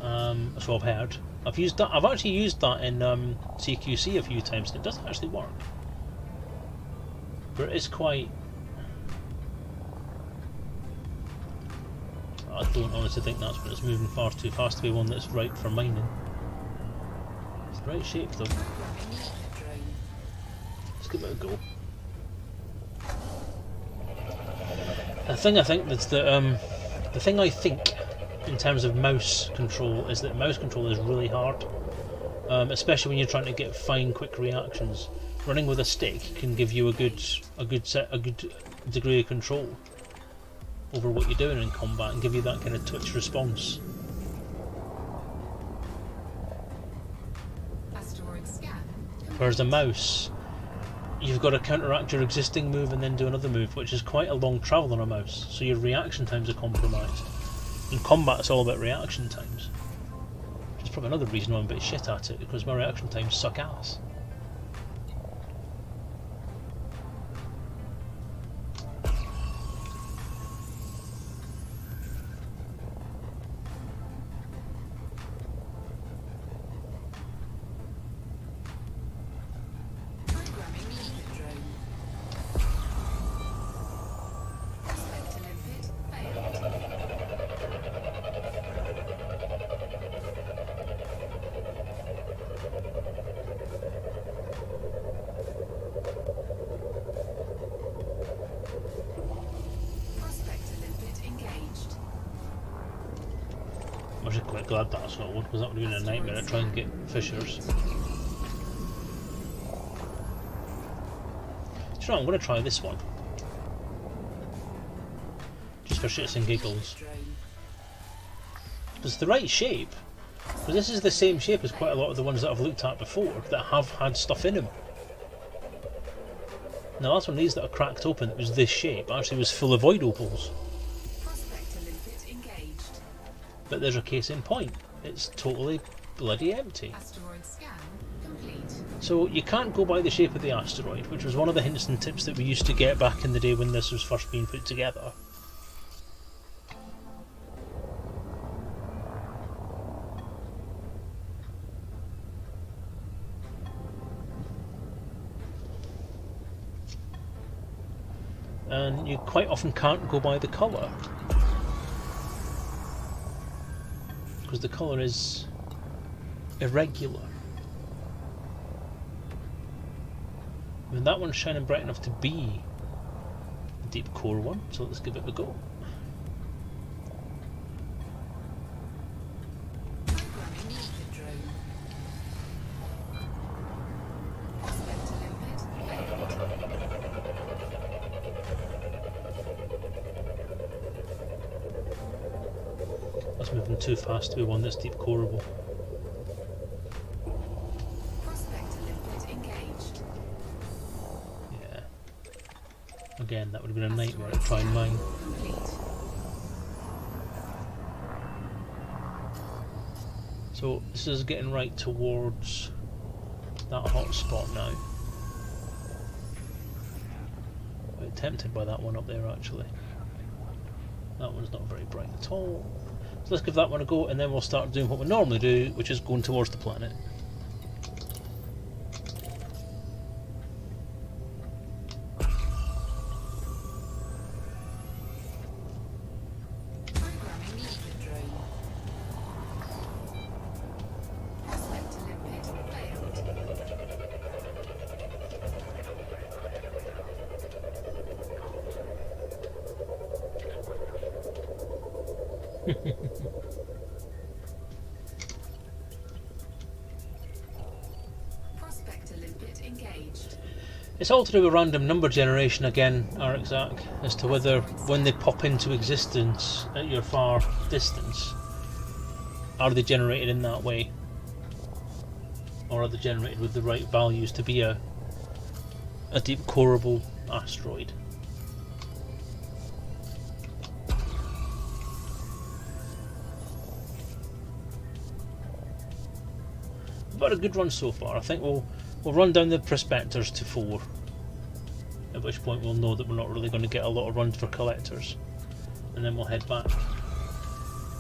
Speaker 1: That's what I've heard. I've actually used that in CQC a few times and it does actually work. But it is quite... I don't honestly think that's when it's moving far too fast to be one that's right for mining. It's the right shape though. Let's give it a go. The thing I think in terms of mouse control is that mouse control is really hard, especially when you're trying to get fine, quick reactions. Running with a stick can give you a good degree of control over what you're doing in combat and give you that kind of twitch response. Whereas a mouse, you've got to counteract your existing move and then do another move, which is quite a long travel on a mouse, so your reaction times are compromised. In combat it's all about reaction times. Which is probably another reason why I'm a bit shit at it, because my reaction times suck ass. I'm actually quite glad that's not one, because that would have been a nightmare to try and get fissures. Do you know what, I'm going to try this one. Just for shits and giggles. It's the right shape. Because this is the same shape as quite a lot of the ones that I've looked at before that have had stuff in them. Now that's one of these that are cracked open that was this shape, actually was full of void opals. But there's a case in point. It's totally bloody empty.
Speaker 2: Asteroid scan complete.
Speaker 1: So you can't go by the shape of the asteroid, which was one of the hints and tips that we used to get back in the day when this was first being put together. and you quite often can't go by the colour, because the colour is irregular. I mean, that one's shining bright enough to be a deep core one, so let's give it a go. That's moving too fast to be one that's deep coreable. Yeah. Again, that would have been a nightmare to try and mine. So this is getting right towards that hot spot now. Quite tempted by that one up there actually. That one's not very bright at all. So let's give that one a go, and then we'll start doing what we normally do, which is going towards the planet. It's all to do with random number generation again, Arzak, as to whether when they pop into existence at your far distance, are they generated in that way? Or are they generated with the right values to be a deep coreable asteroid? But a good run so far. I think we'll run down the prospectors to 4, at which point we'll know that we're not really going to get a lot of runs for collectors, and then we'll head back,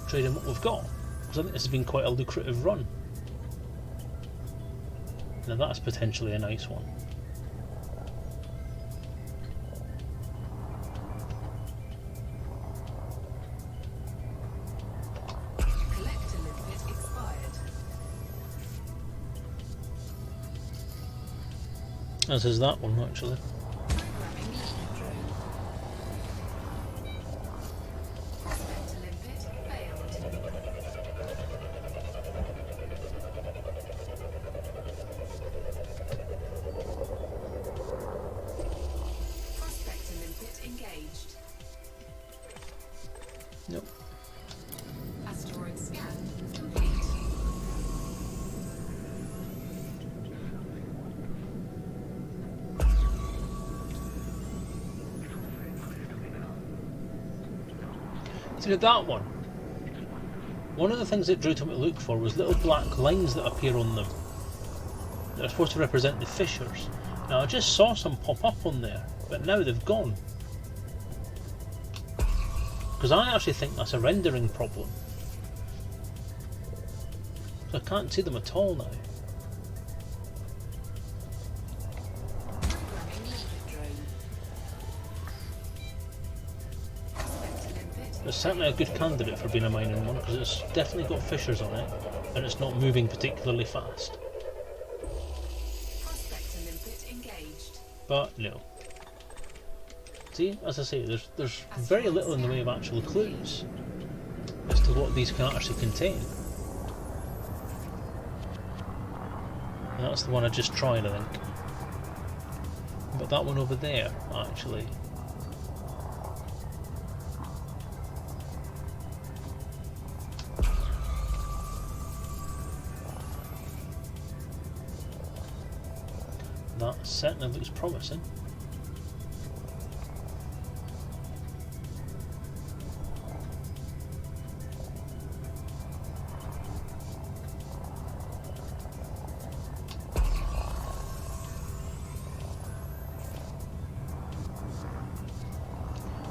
Speaker 1: trading what we've got, because I think this has been quite a lucrative run. Now that's potentially a nice one. As is that one, actually. Nope.
Speaker 2: Asteroid scan complete.
Speaker 1: So that one of the things that drew to me to look for was little black lines that appear on them that are supposed to represent the fissures. Now I just saw some pop up on there, but now they've gone. Because I actually think that's a rendering problem. So I can't see them at all now. It's certainly a good candidate for being a mining one, because it's definitely got fissures on it, and it's not moving particularly fast. But no. See, as I say, there's very little in the way of actual clues as to what these can actually contain. And that's the one I just tried, I think. But that one over there, actually. That certainly looks promising.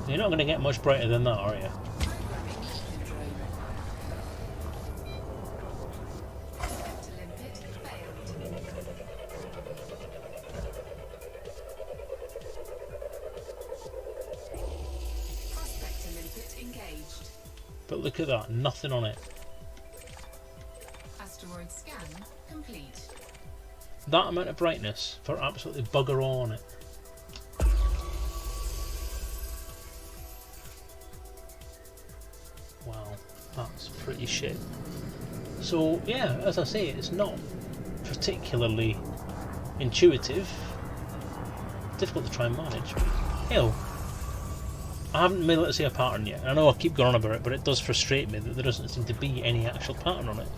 Speaker 1: You're not going to get much brighter than that, are you? look at that, nothing on it.
Speaker 2: Asteroid scan complete.
Speaker 1: That amount of brightness for absolutely bugger all on it. Wow, that's pretty shit. So yeah, as I say, it's not particularly intuitive. Difficult to try and manage. Hell, I haven't been able to see a pattern yet. I know I keep going on about it, but it does frustrate me that there doesn't seem to be any actual pattern on it.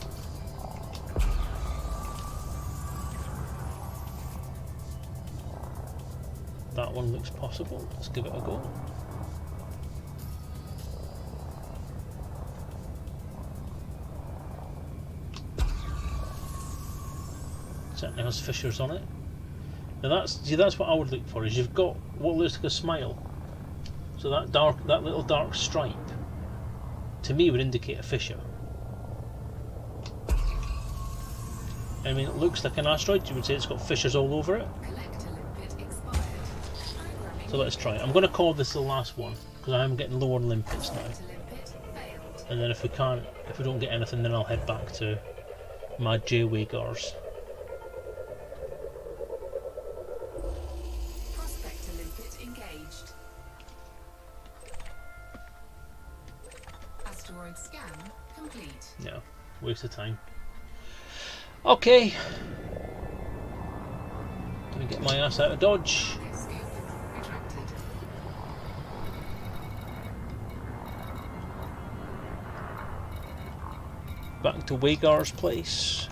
Speaker 1: That one looks possible. Let's give it a go. Certainly has fissures on it. Now that's what I would look for. Is you've got what looks like a smile. So that little dark stripe, to me, would indicate a fissure. I mean, it looks like an asteroid. You would say it's got fissures all over it.
Speaker 2: Collector limpet expired. Programming
Speaker 1: So let's try it. I'm going to call this the last one because I am getting lower limpets now.
Speaker 2: collector limpet failed.
Speaker 1: And then if we don't get anything, then I'll head back to my J-Wagers.
Speaker 2: Prospector limpet engaged. Asteroid scan complete.
Speaker 1: No, waste of time. Okay. Gonna get my ass out of Dodge.
Speaker 2: Scope retracted.
Speaker 1: Back to Wagar's place.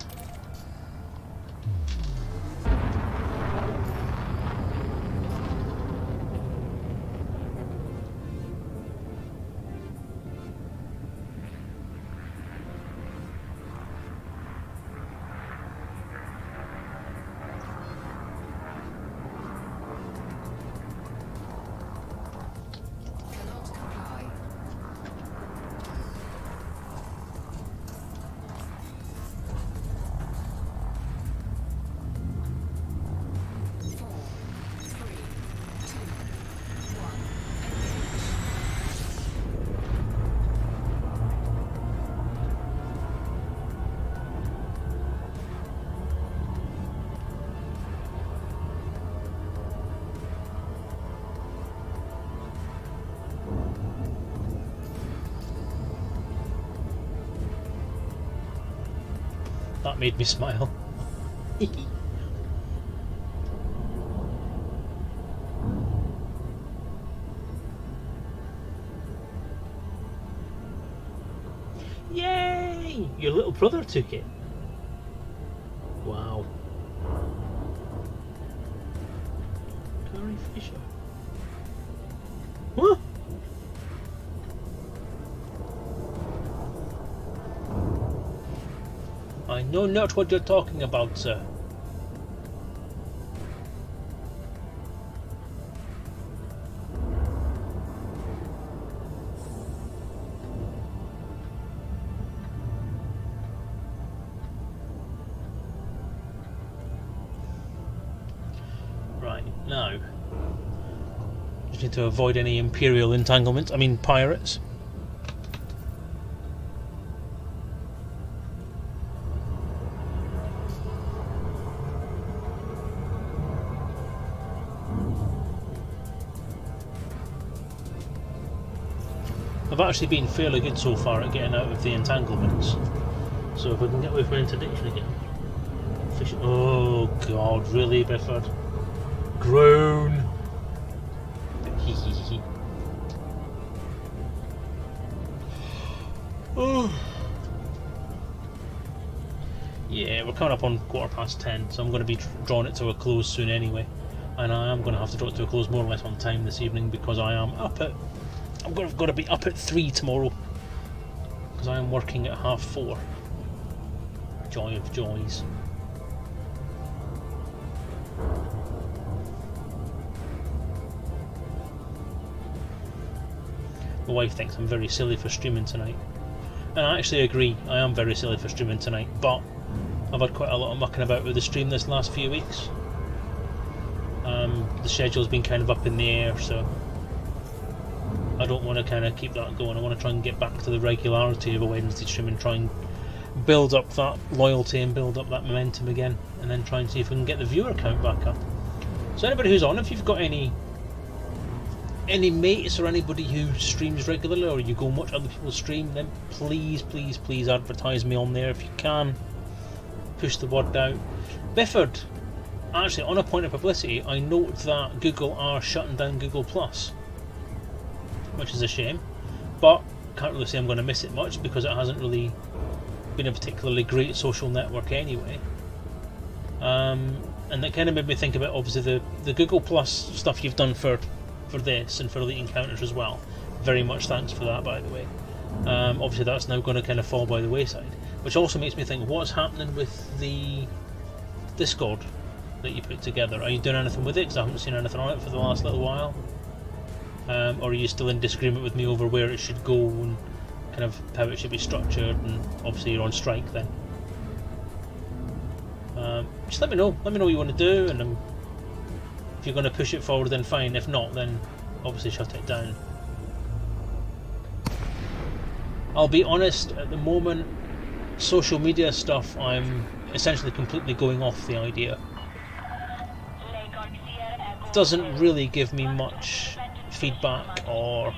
Speaker 2: Cannot comply. Four, three, two, one. Engage.
Speaker 1: That made me smile. Yay! Your little brother took it. Wow. Carrie Fisher. What? I know not what you're talking about, sir. Right, now. Just need to avoid any Imperial entanglement. I mean, pirates. I've actually been fairly good so far at getting out of the entanglements. So if we can get away from interdiction again. Fish. Oh god, really, Bifford? Groan! Oh. Yeah, we're coming up on 10:15, so I'm going to be drawing it to a close soon anyway. And I am going to have to draw it to a close more or less on time this evening because I am up at... I'm going to be up at 3 tomorrow because I am working at 4:30. Joy of joys. My wife thinks I'm very silly for streaming tonight, and I actually agree. I am very silly for streaming tonight, but I've had quite a lot of mucking about with the stream this last few weeks. The schedule's been kind of up in the air, so I don't want to kind of keep that going. I want to try and get back to the regularity of a Wednesday stream and try and build up that loyalty and build up that momentum again, and then try and see if we can get the viewer count back up. So anybody who's on, if you've got any mates or anybody who streams regularly, or you go and watch other people stream, then please advertise me on there if you can. Push the word out. Bifford, actually, on a point of publicity, I note that Google are shutting down Google Plus, which is a shame, but can't really say I'm going to miss it much because it hasn't really been a particularly great social network anyway. And that kind of made me think about, obviously, the Google Plus stuff you've done for this and for Elite Encounters as well. Very much thanks for that, by the way. Obviously that's now going to kind of fall by the wayside, which also makes me think, what's happening with the Discord that you put together? Are you doing anything with it? Because I haven't seen anything on it for the last little while. Or are you still in disagreement with me over where it should go and kind of how it should be structured? And obviously you're on strike then. Just let me know what you want to do, and if you're going to push it forward, then fine. If not, then obviously shut it down. I'll be honest, at the moment, social media stuff, I'm essentially completely going off the idea. It doesn't really give me much feedback or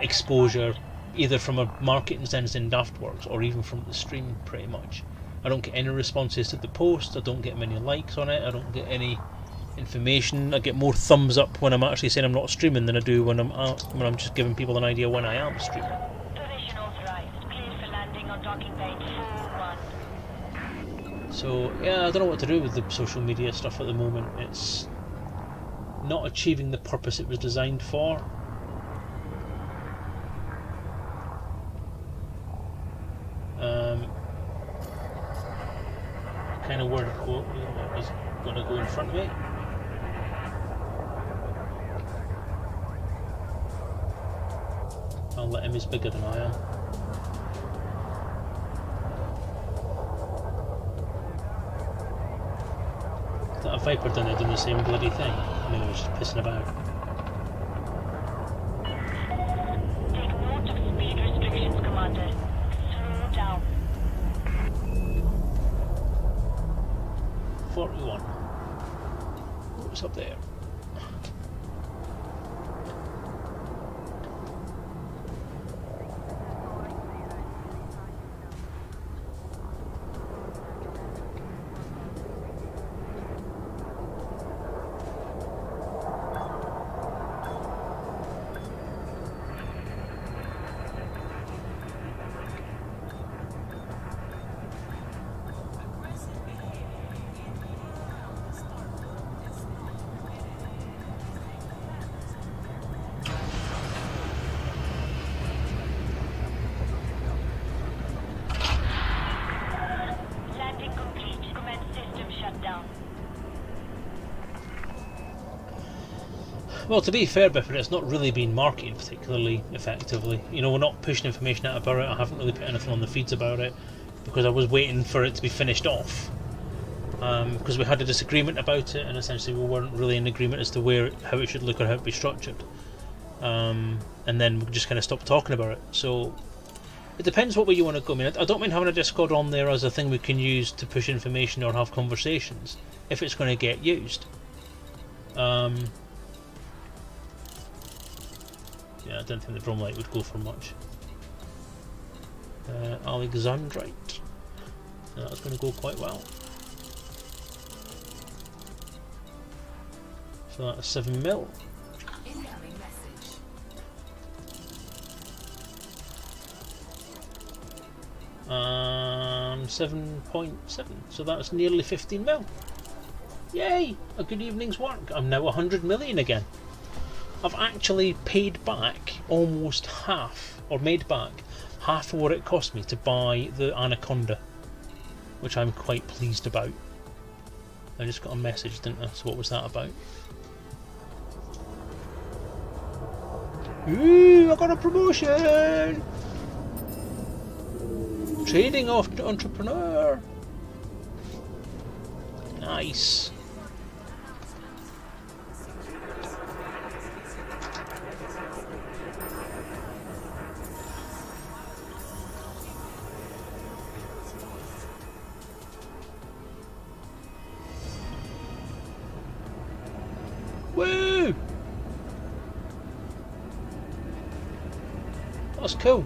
Speaker 1: exposure, either from a marketing sense in Daftworks or even from the stream, pretty much. I don't get any responses to the post, I don't get many likes on it, I don't get any information. I get more thumbs up when I'm actually saying I'm not streaming than I do when I'm just giving people an idea when I am streaming.
Speaker 3: Position authorized. Clear for landing on docking bay 4-1.
Speaker 1: So yeah, I don't know what to do with the social media stuff at the moment. It's not achieving the purpose it was designed for. Kind of where the quote is going to go in front of me. I'll let him, is bigger than I am. Is that a Viper down there doing the same bloody thing? Maybe I was just pissing about.
Speaker 3: Take note of speed restrictions, Commander. Slow down.
Speaker 1: 41. What's up there?
Speaker 3: Landing complete. Commence system shutdown.
Speaker 1: Well, to be fair, Bifford, it's not really been marketed particularly effectively. You know, we're not pushing information out about it. I haven't really put anything on the feeds about it because I was waiting for it to be finished off. Because we had a disagreement about it, and essentially we weren't really in agreement as to how it should look or how it be structured. And then we just kind of stopped talking about it. So it depends what way you want to go. I mean, I don't mind having a Discord on there as a thing we can use to push information or have conversations if it's going to get used. Yeah, I don't think the drum light would go for much. Alexandrite. That's going to go quite well. So that's 7 mil.
Speaker 2: Incoming message.
Speaker 1: 7.7. So that's nearly 15 mil. Yay! A good evening's work. I'm now 100 million again. I've actually paid back almost half, or made back half of what it cost me to buy the Anaconda, which I'm quite pleased about. I just got a message, didn't I? So what was that about? Ooh, I got a promotion! Trading entrepreneur! Nice. Woo! That's cool.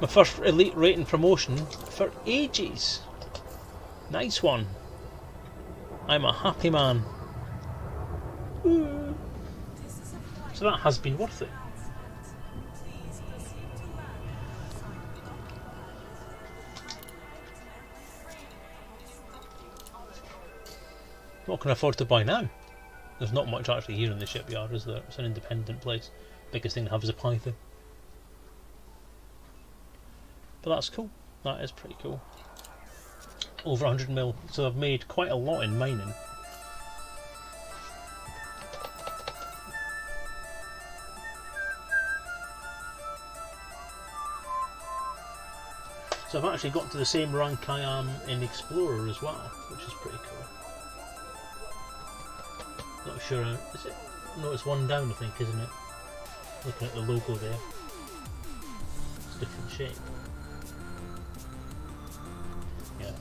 Speaker 1: My first elite rating promotion for ages. Nice one. I'm a happy man. Woo. So that has been worth it. What can I afford to buy now? There's not much actually here in the shipyard, is there? It's an independent place. Biggest thing to have is a python. But that's cool. That is pretty cool. Over 100 mil. So I've made quite a lot in mining. So I've actually got to the same rank I am in Explorer as well, which is pretty cool. Not sure, is it? No, it's one down I think, isn't it? Looking at the logo there. It's a different shape. Yeah.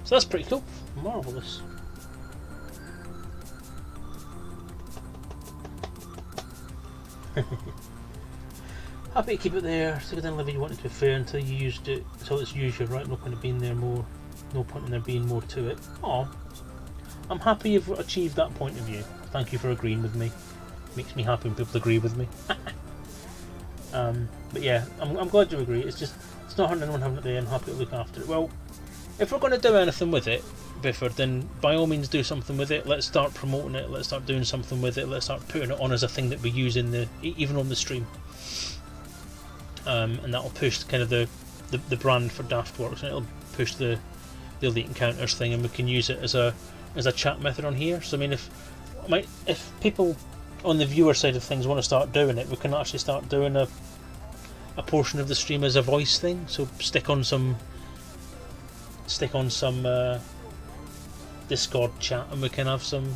Speaker 1: So that's pretty cool. Marvellous. Happy to keep it there. So then Livy, you want it to be fair until you used it, until it's used. You're right. No point in being there more. No point in there being more to it. Oh, I'm happy you've achieved that point of view. Thank you for agreeing with me. Makes me happy when people agree with me. But yeah, I'm glad you agree. It's just it's not hurting anyone having it there, and happy to look after it. Well, if we're going to do anything with it, Bifford, then by all means do something with it. Let's start promoting it. Let's start doing something with it. Let's start putting it on as a thing that we use in the even on the stream. And that'll push kind of the brand for Daftworks, and it'll push the Elite Encounters thing, and we can use it as a chat method on here. So I mean, if people on the viewer side of things want to start doing it, we can actually start doing a portion of the stream as a voice thing. So stick on some Discord chat, and we can have some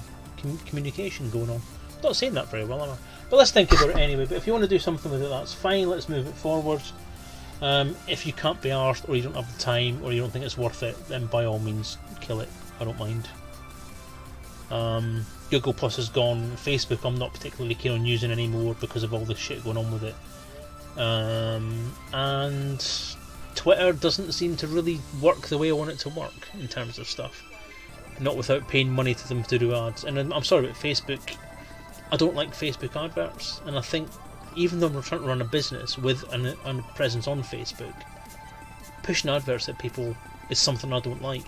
Speaker 1: communication going on. Not saying that very well, am I? But let's think about it anyway. But if you want to do something with it, that's fine. Let's move it forward. If you can't be arsed, or you don't have the time, or you don't think it's worth it, then by all means kill it. I don't mind. Google Plus is gone. Facebook I'm not particularly keen on using anymore because of all the shit going on with it. And Twitter doesn't seem to really work the way I want it to work in terms of stuff. Not without paying money to them to do ads. And I'm sorry about Facebook. I don't like Facebook adverts, and I think even though we're trying to run a business with a presence on Facebook, pushing adverts at people is something I don't like.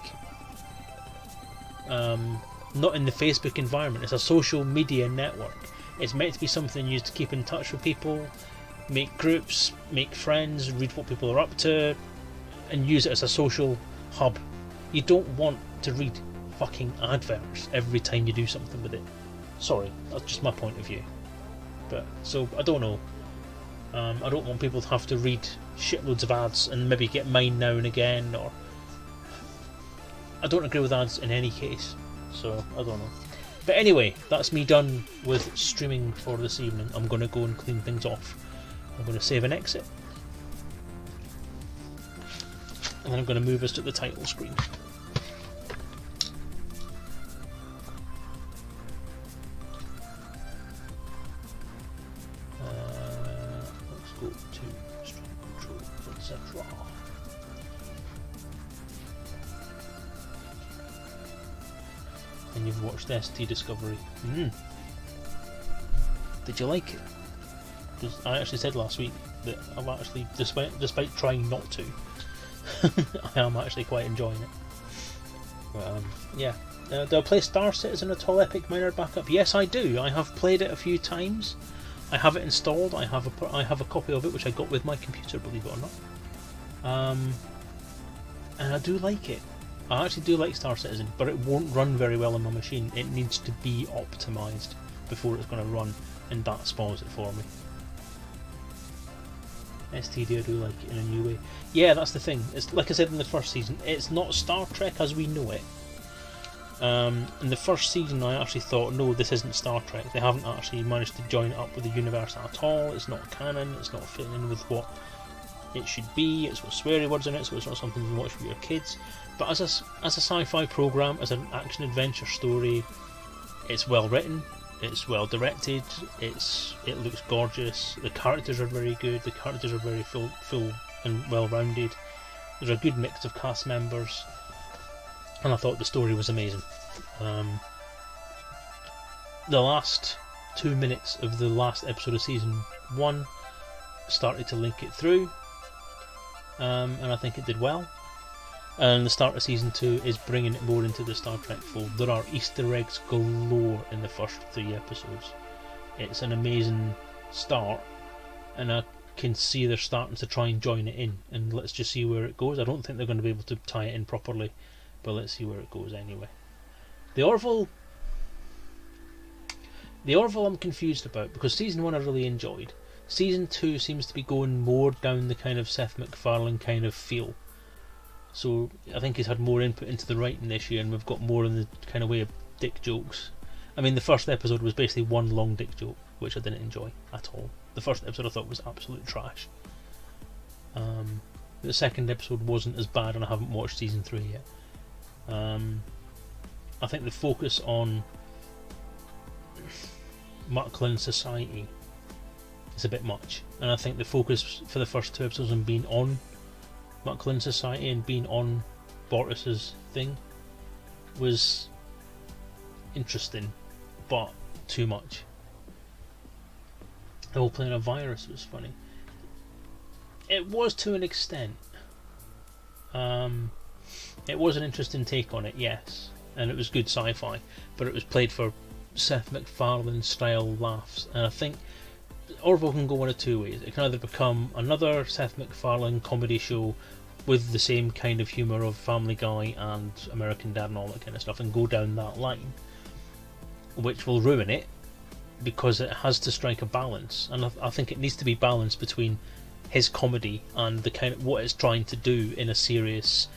Speaker 1: Not in the Facebook environment. It's a social media network. It's meant to be something used to keep in touch with people, make groups, make friends, read what people are up to, and use it as a social hub. You don't want to read fucking adverts every time you do something with it. Sorry, that's just my point of view. But so I don't know. I don't want people to have to read shitloads of ads and maybe get mine now and again. Or I don't agree with ads in any case. So I don't know. But anyway, that's me done with streaming for this evening. I'm going to go and clean things off. I'm going to save and exit, and then I'm going to move us to the title screen. Let's go to stream control, etc. And you've watched ST Discovery. Did you like it? Because I actually said last week that I've actually, despite trying not to, I am actually quite enjoying it. But, yeah. Do I play Star Citizen at all? Epic Miner Backup? Yes, I do. I have played it a few times. I have it installed. I have a copy of it, which I got with my computer, believe it or not. And I do like it. I actually do like Star Citizen, but it won't run very well on my machine. It needs to be optimised before it's going to run, and that spoils it for me. STD, I do like it in a new way. Yeah, that's the thing. It's like I said in the first season, it's not Star Trek as we know it. In the first season I actually thought, no, this isn't Star Trek. They haven't actually managed to join it up with the universe at all. It's not canon, it's not fitting in with what it should be. It's got sweary words in it, so it's not something you watch with your kids. But as a sci-fi programme, as an action-adventure story, It's well written, it's well directed, it looks gorgeous, the characters are very good, the characters are very full and well rounded. There's a good mix of cast members, and I thought the story was amazing. The last 2 minutes of the last episode of season 1 started to link it through, and I think it did well. And the start of season 2 is bringing it more into the Star Trek fold. There are Easter eggs galore in the first 3 episodes. It's an amazing start, and I can see they're starting to try and join it in, and let's just see where it goes. I don't think they're going to be able to tie it in properly, but let's see where it goes anyway. The Orville I'm confused about, because season 1 I really enjoyed. Season 2 seems to be going more down the kind of Seth MacFarlane kind of feel. So I think he's had more input into the writing this year, and we've got more in the kind of way of dick jokes. I mean, the first episode was basically one long dick joke, which I didn't enjoy at all. The first episode I thought was absolute trash. The second episode wasn't as bad, and I haven't watched season 3 yet. I think the focus on Marklin society is a bit much, and I think the focus for the first 2 episodes on being on Marklin society and being on Bortus's thing was interesting, but too much. The whole playing a virus was funny. It was to an extent. It was an interesting take on it, yes, and it was good sci-fi, but it was played for Seth MacFarlane style laughs, and I think Orville can go one of 2 ways. It can either become another Seth MacFarlane comedy show with the same kind of humour of Family Guy and American Dad and all that kind of stuff, and go down that line, which will ruin it, because it has to strike a balance, and I think it needs to be balanced between his comedy and the kind of what it's trying to do in a serious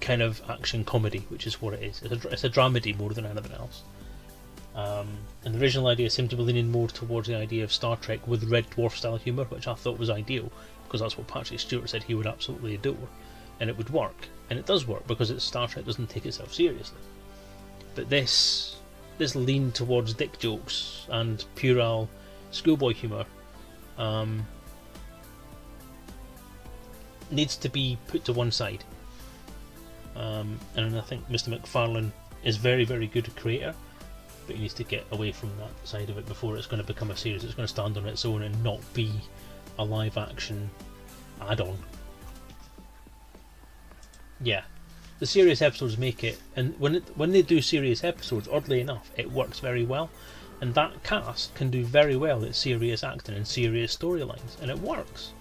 Speaker 1: kind of action comedy, which is what it is. It's a dramedy more than anything else. And the original idea seemed to be leaning more towards the idea of Star Trek with Red Dwarf style humour, which I thought was ideal, because that's what Patrick Stewart said he would absolutely adore, and it would work, and it does work because it's Star Trek doesn't take itself seriously. But this lean towards dick jokes and puerile schoolboy humour needs to be put to one side, and I think Mr. MacFarlane is very, very good creator, but he needs to get away from that side of it before it's going to become a series. It's going to stand on its own and not be a live action add-on. Yeah, the serious episodes make it, and when they do serious episodes, oddly enough, it works very well, and that cast can do very well at serious acting and serious storylines, and it works.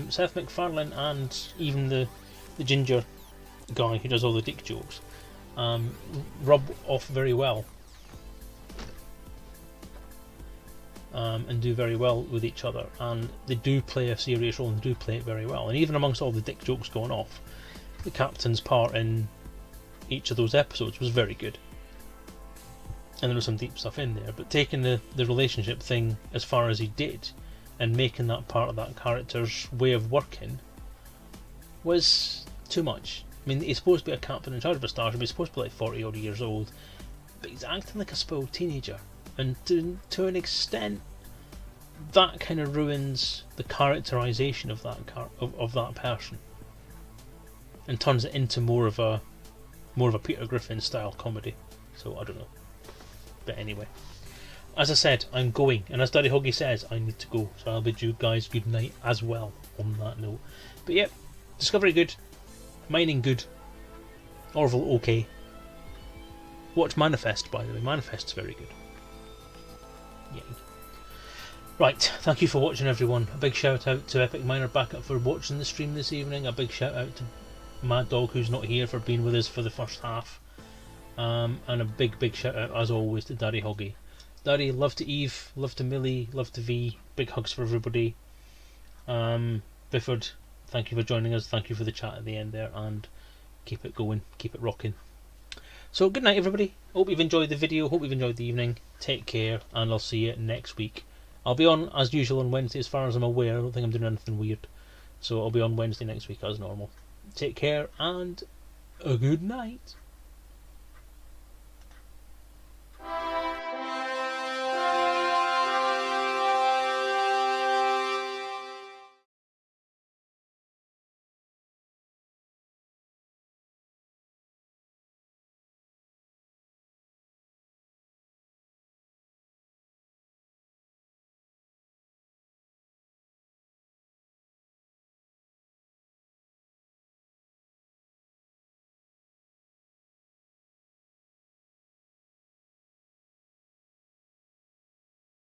Speaker 1: Seth MacFarlane and even the ginger guy who does all the dick jokes rub off very well, and do very well with each other, and they do play a serious role and do play it very well. And even amongst all the dick jokes going off, the captain's part in each of those episodes was very good, and there was some deep stuff in there, but taking the relationship thing as far as he did and making that part of that character's way of working was too much. I mean, he's supposed to be a captain in charge of a starship, he's supposed to be like 40 odd years old, but he's acting like a spoiled teenager, and to an extent that kind of ruins the characterization of that person and turns it into more of a Peter Griffin style comedy. So I don't know, but anyway, as I said, I'm going, and as Daddy Huggy says, I need to go, so I'll bid you guys good night as well on that note. But yep, Discovery good, Mining good, Orville okay. Watch Manifest, by the way. Manifest's very good. Yay. Right, thank you for watching, everyone. A big shout out to Epic Miner Backup for watching the stream this evening. A big shout out to Mad Dog, who's not here, for being with us for the first half. And a big shout out, as always, to Daddy Huggy. Daddy, love to Eve, love to Millie, love to V. Big hugs for everybody. Bifford, thank you for joining us. Thank you for the chat at the end there, and keep it going, keep it rocking. So good night, everybody. Hope you've enjoyed the video, hope you've enjoyed the evening. Take care, and I'll see you next week. I'll be on as usual on Wednesday, as far as I'm aware. I don't think I'm doing anything weird, so I'll be on Wednesday next week as normal. Take care, and a good night.